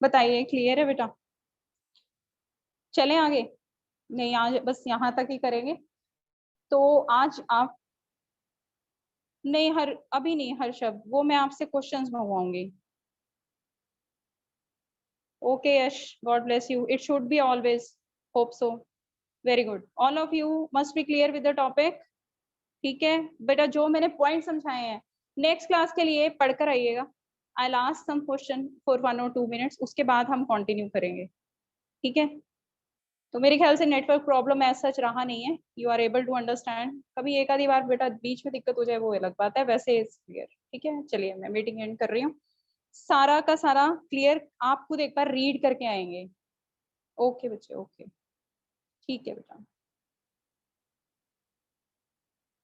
बताइए क्लियर है बेटा? चलें आगे? नहीं आज बस यहाँ तक ही करेंगे। तो आज आप, नहीं हर अभी नहीं, हर शब्द वो मैं आपसे क्वेश्चंस मंगवाऊंगी। Okay Yash, God bless you, it should be always, hope so. Very good, all of you must be clear with the topic, ठीक है बेटा। जो मैंने पॉइंट समझाए हैं नेक्स्ट क्लास के लिए पढ़कर आइएगा। I last some question for 1 or 2 minutes, उसके बाद हम कंटिन्यू करेंगे, ठीक है। तो मेरे ख्याल से नेटवर्क प्रॉब्लम ऐसा सच रहा नहीं है, you are able to understand. कभी एक आधी बार बेटा बीच में दिक्कत हो जाए वो अलग बात है, वैसे क्लियर, ठीक है। चलिए मैं मीटिंग एंड कर रही हूँ। सारा का सारा क्लियर आप खुद एक बार रीड करके आएंगे। ओके बच्चे, ओके, ठीक है बेटा।